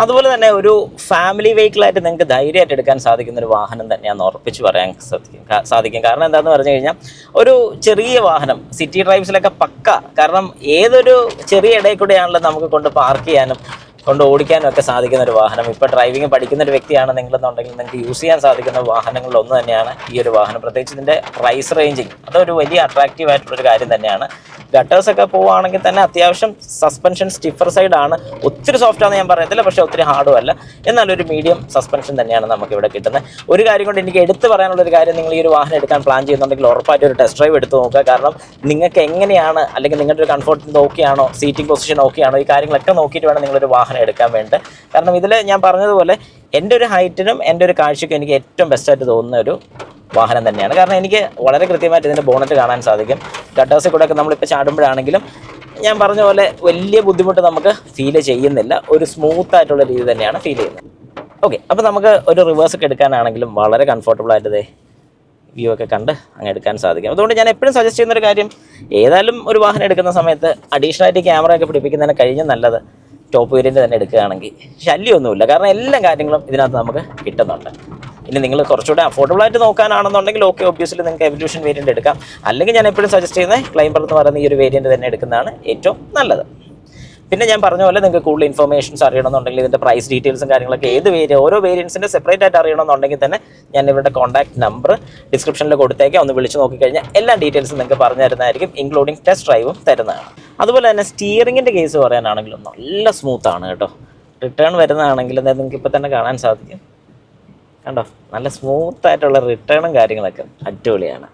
അതുപോലെ തന്നെ ഒരു ഫാമിലി വെഹിക്കിളായിട്ട് നിങ്ങൾക്ക് ധൈര്യമായിട്ട് എടുക്കാൻ സാധിക്കുന്ന ഒരു വാഹനം തന്നെയാണെന്ന് ഉറപ്പിച്ച് പറയാൻ സാധിക്കും. കാരണം എന്താണെന്ന് പറഞ്ഞു കഴിഞ്ഞാൽ ഒരു ചെറിയ വാഹനം സിറ്റി ഡ്രൈവ്സിലൊക്കെ പക്ക. കാരണം ഏതൊരു ചെറിയ ഇടയിൽ കൂടെയാണല്ലോ നമുക്ക് കൊണ്ട് പാർക്ക് ചെയ്യാനും കൊണ്ട് ഓടിക്കാനും ഒക്കെ സാധിക്കുന്ന ഒരു വാഹനം. ഇപ്പോൾ ഡ്രൈവിംഗ് പഠിക്കുന്ന ഒരു വ്യക്തിയാണ് നിങ്ങളെന്നുണ്ടെങ്കിൽ നിങ്ങൾക്ക് യൂസ് ചെയ്യാൻ സാധിക്കുന്ന വാഹനങ്ങളിൽ ഒന്ന് തന്നെയാണ് ഈ ഒരു വാഹനം. പ്രത്യേകിച്ച് ഇതിൻ്റെ പ്രൈസ് റേഞ്ചിങ് അതൊരു വലിയ അട്രാക്റ്റീവ് ആയിട്ടുള്ളൊരു കാര്യം തന്നെയാണ്. ഗട്ടേഴ്സൊക്കെ പോവുകയാണെങ്കിൽ തന്നെ അത്യാവശ്യം സസ്പെൻഷൻ സ്റ്റിഫർ സൈഡാണ്. ഒത്തിരി സോഫ്റ്റാണെന്ന് ഞാൻ പറയത്തില്ല, പക്ഷേ ഒത്തിരി ഹാർഡും അല്ല. എന്നാലൊരു മീഡിയം സസ്പെൻഷൻ തന്നെയാണ് നമുക്കിവിടെ കിട്ടുന്നത്. ഒരു കാര്യം കൊണ്ട് എനിക്ക് എടുത്ത് പറയാനുള്ളൊരു കാര്യം, നിങ്ങൾ ഈ ഒരു വാഹനം എടുക്കാൻ പ്ലാൻ ചെയ്യുന്നുണ്ടെങ്കിൽ ഉറപ്പായിട്ട് ഒരു ടെസ്റ്റ് ഡ്രൈവ് എടുത്ത് നോക്കുക. കാരണം നിങ്ങൾക്ക് എങ്ങനെയാണ്, അല്ലെങ്കിൽ നിങ്ങളുടെ ഒരു കംഫർട്ട് ഓക്കെയാണോ, സീറ്റിംഗ് പൊസിഷൻ ഓക്കെയാണോ, ഈ കാര്യങ്ങളൊക്കെ നോക്കിയിട്ട് വേണം നിങ്ങളൊരു വാഹനം എടുക്കാൻ വേണ്ടി. കാരണം ഇതിൽ ഞാൻ പറഞ്ഞതുപോലെ എൻ്റെ ഒരു ഹൈറ്റിനും എൻ്റെ ഒരു കാഴ്ചയ്ക്കും എനിക്ക് ഏറ്റവും ബെസ്റ്റായിട്ട് തോന്നുന്ന ഒരു വാഹനം തന്നെയാണ്. കാരണം എനിക്ക് വളരെ കൃത്യമായിട്ട് ഇതിൻ്റെ ബോണറ്റ് കാണാൻ സാധിക്കും. ഗട്ടേഴ്സിൽ കൂടെയൊക്കെ നമ്മളിപ്പോൾ ചാടുമ്പോഴാണെങ്കിലും ഞാൻ പറഞ്ഞ പോലെ വലിയ ബുദ്ധിമുട്ട് നമുക്ക് ഫീൽ ചെയ്യുന്നില്ല. ഒരു സ്മൂത്തായിട്ടുള്ള രീതി തന്നെയാണ് ഫീൽ ചെയ്യുന്നത്. ഓക്കെ, അപ്പോൾ നമുക്ക് ഒരു റിവേഴ്സൊക്കെ എടുക്കാനാണെങ്കിലും വളരെ കംഫർട്ടബിളായിട്ട് വ്യൂ ഒക്കെ കണ്ട് അങ്ങ് എടുക്കാൻ സാധിക്കും. അതുകൊണ്ട് ഞാൻ എപ്പോഴും സജസ്റ്റ് ചെയ്യുന്നൊരു കാര്യം, ഏതായാലും ഒരു വാഹനം എടുക്കുന്ന സമയത്ത് അഡീഷണലായിട്ട് ക്യാമറയൊക്കെ പിടിപ്പിക്കുന്നതിന് കഴിഞ്ഞ് നല്ലത് ടോപ്പ് വേരിയൻ്റ് തന്നെ എടുക്കുകയാണെങ്കിൽ ശല്യമൊന്നുമില്ല. കാരണം എല്ലാ കാര്യങ്ങളും ഇതിനകത്ത് നമുക്ക് കിട്ടുന്നുണ്ട്. ഇനി നിങ്ങൾ കുറച്ചുകൂടെ അഫോർഡബിളായിട്ട് നോക്കാനാണെന്നുണ്ടെങ്കിൽ ഓക്കെ, ഒബ്വിയസ്ലി നിങ്ങൾക്ക് എവല്യൂഷൻ വേരിയൻ്റ് എടുക്കാം. അല്ലെങ്കിൽ ഞാൻ എപ്പോഴും സജസ്റ്റ് ചെയ്യുന്നത് ക്ലൈംബർ എന്ന് പറയുന്ന ഈ ഒരു വേരിയൻ്റ് തന്നെ എടുക്കുന്നതാണ് ഏറ്റവും നല്ലത്. പിന്നെ ഞാൻ പറഞ്ഞ പോലെ നിങ്ങൾക്ക് കൂടുതൽ ഇൻഫർമേഷൻസ് അറിയണമെന്നുണ്ടെങ്കിൽ ഇതിൻ്റെ പ്രൈസ് ഡീറ്റെയിൽസും കാര്യങ്ങളൊക്കെ ഓരോ വേരിയൻസിൻ്റെ സെപ്പറേറ്റ് ആയിട്ട് അറിയണമെന്നുണ്ടെങ്കിൽ തന്നെ ഞാൻ ഇവരുടെ കോൺടാക്ട് നമ്പർ ഡിസ്ക്രിപ്ഷനിൽ കൊടുത്തേക്കാം. ഒന്ന് വിളിച്ച് നോക്കിക്കഴിഞ്ഞാൽ എല്ലാ ഡീറ്റെയിൽസും നിങ്ങൾക്ക് പറഞ്ഞു തരുന്നതായിരിക്കും, ഇൻക്ലൂഡിങ് ടെസ്റ്റ് ഡ്രൈവും തരുന്നതാണ്. അതുപോലെ തന്നെ സ്റ്റിയറിങ്ങിൻ്റെ കേസ് പറയാനാണെങ്കിലും നല്ല സ്മൂത്താണ് കേട്ടോ. റിട്ടേൺ വരുന്നതാണെങ്കിൽ നിങ്ങൾക്ക് ഇപ്പോൾ തന്നെ കാണാൻ സാധിക്കും. കണ്ടോ, നല്ല സ്മൂത്തായിട്ടുള്ള റിട്ടേണും കാര്യങ്ങളൊക്കെ അടിപൊളിയാണ്.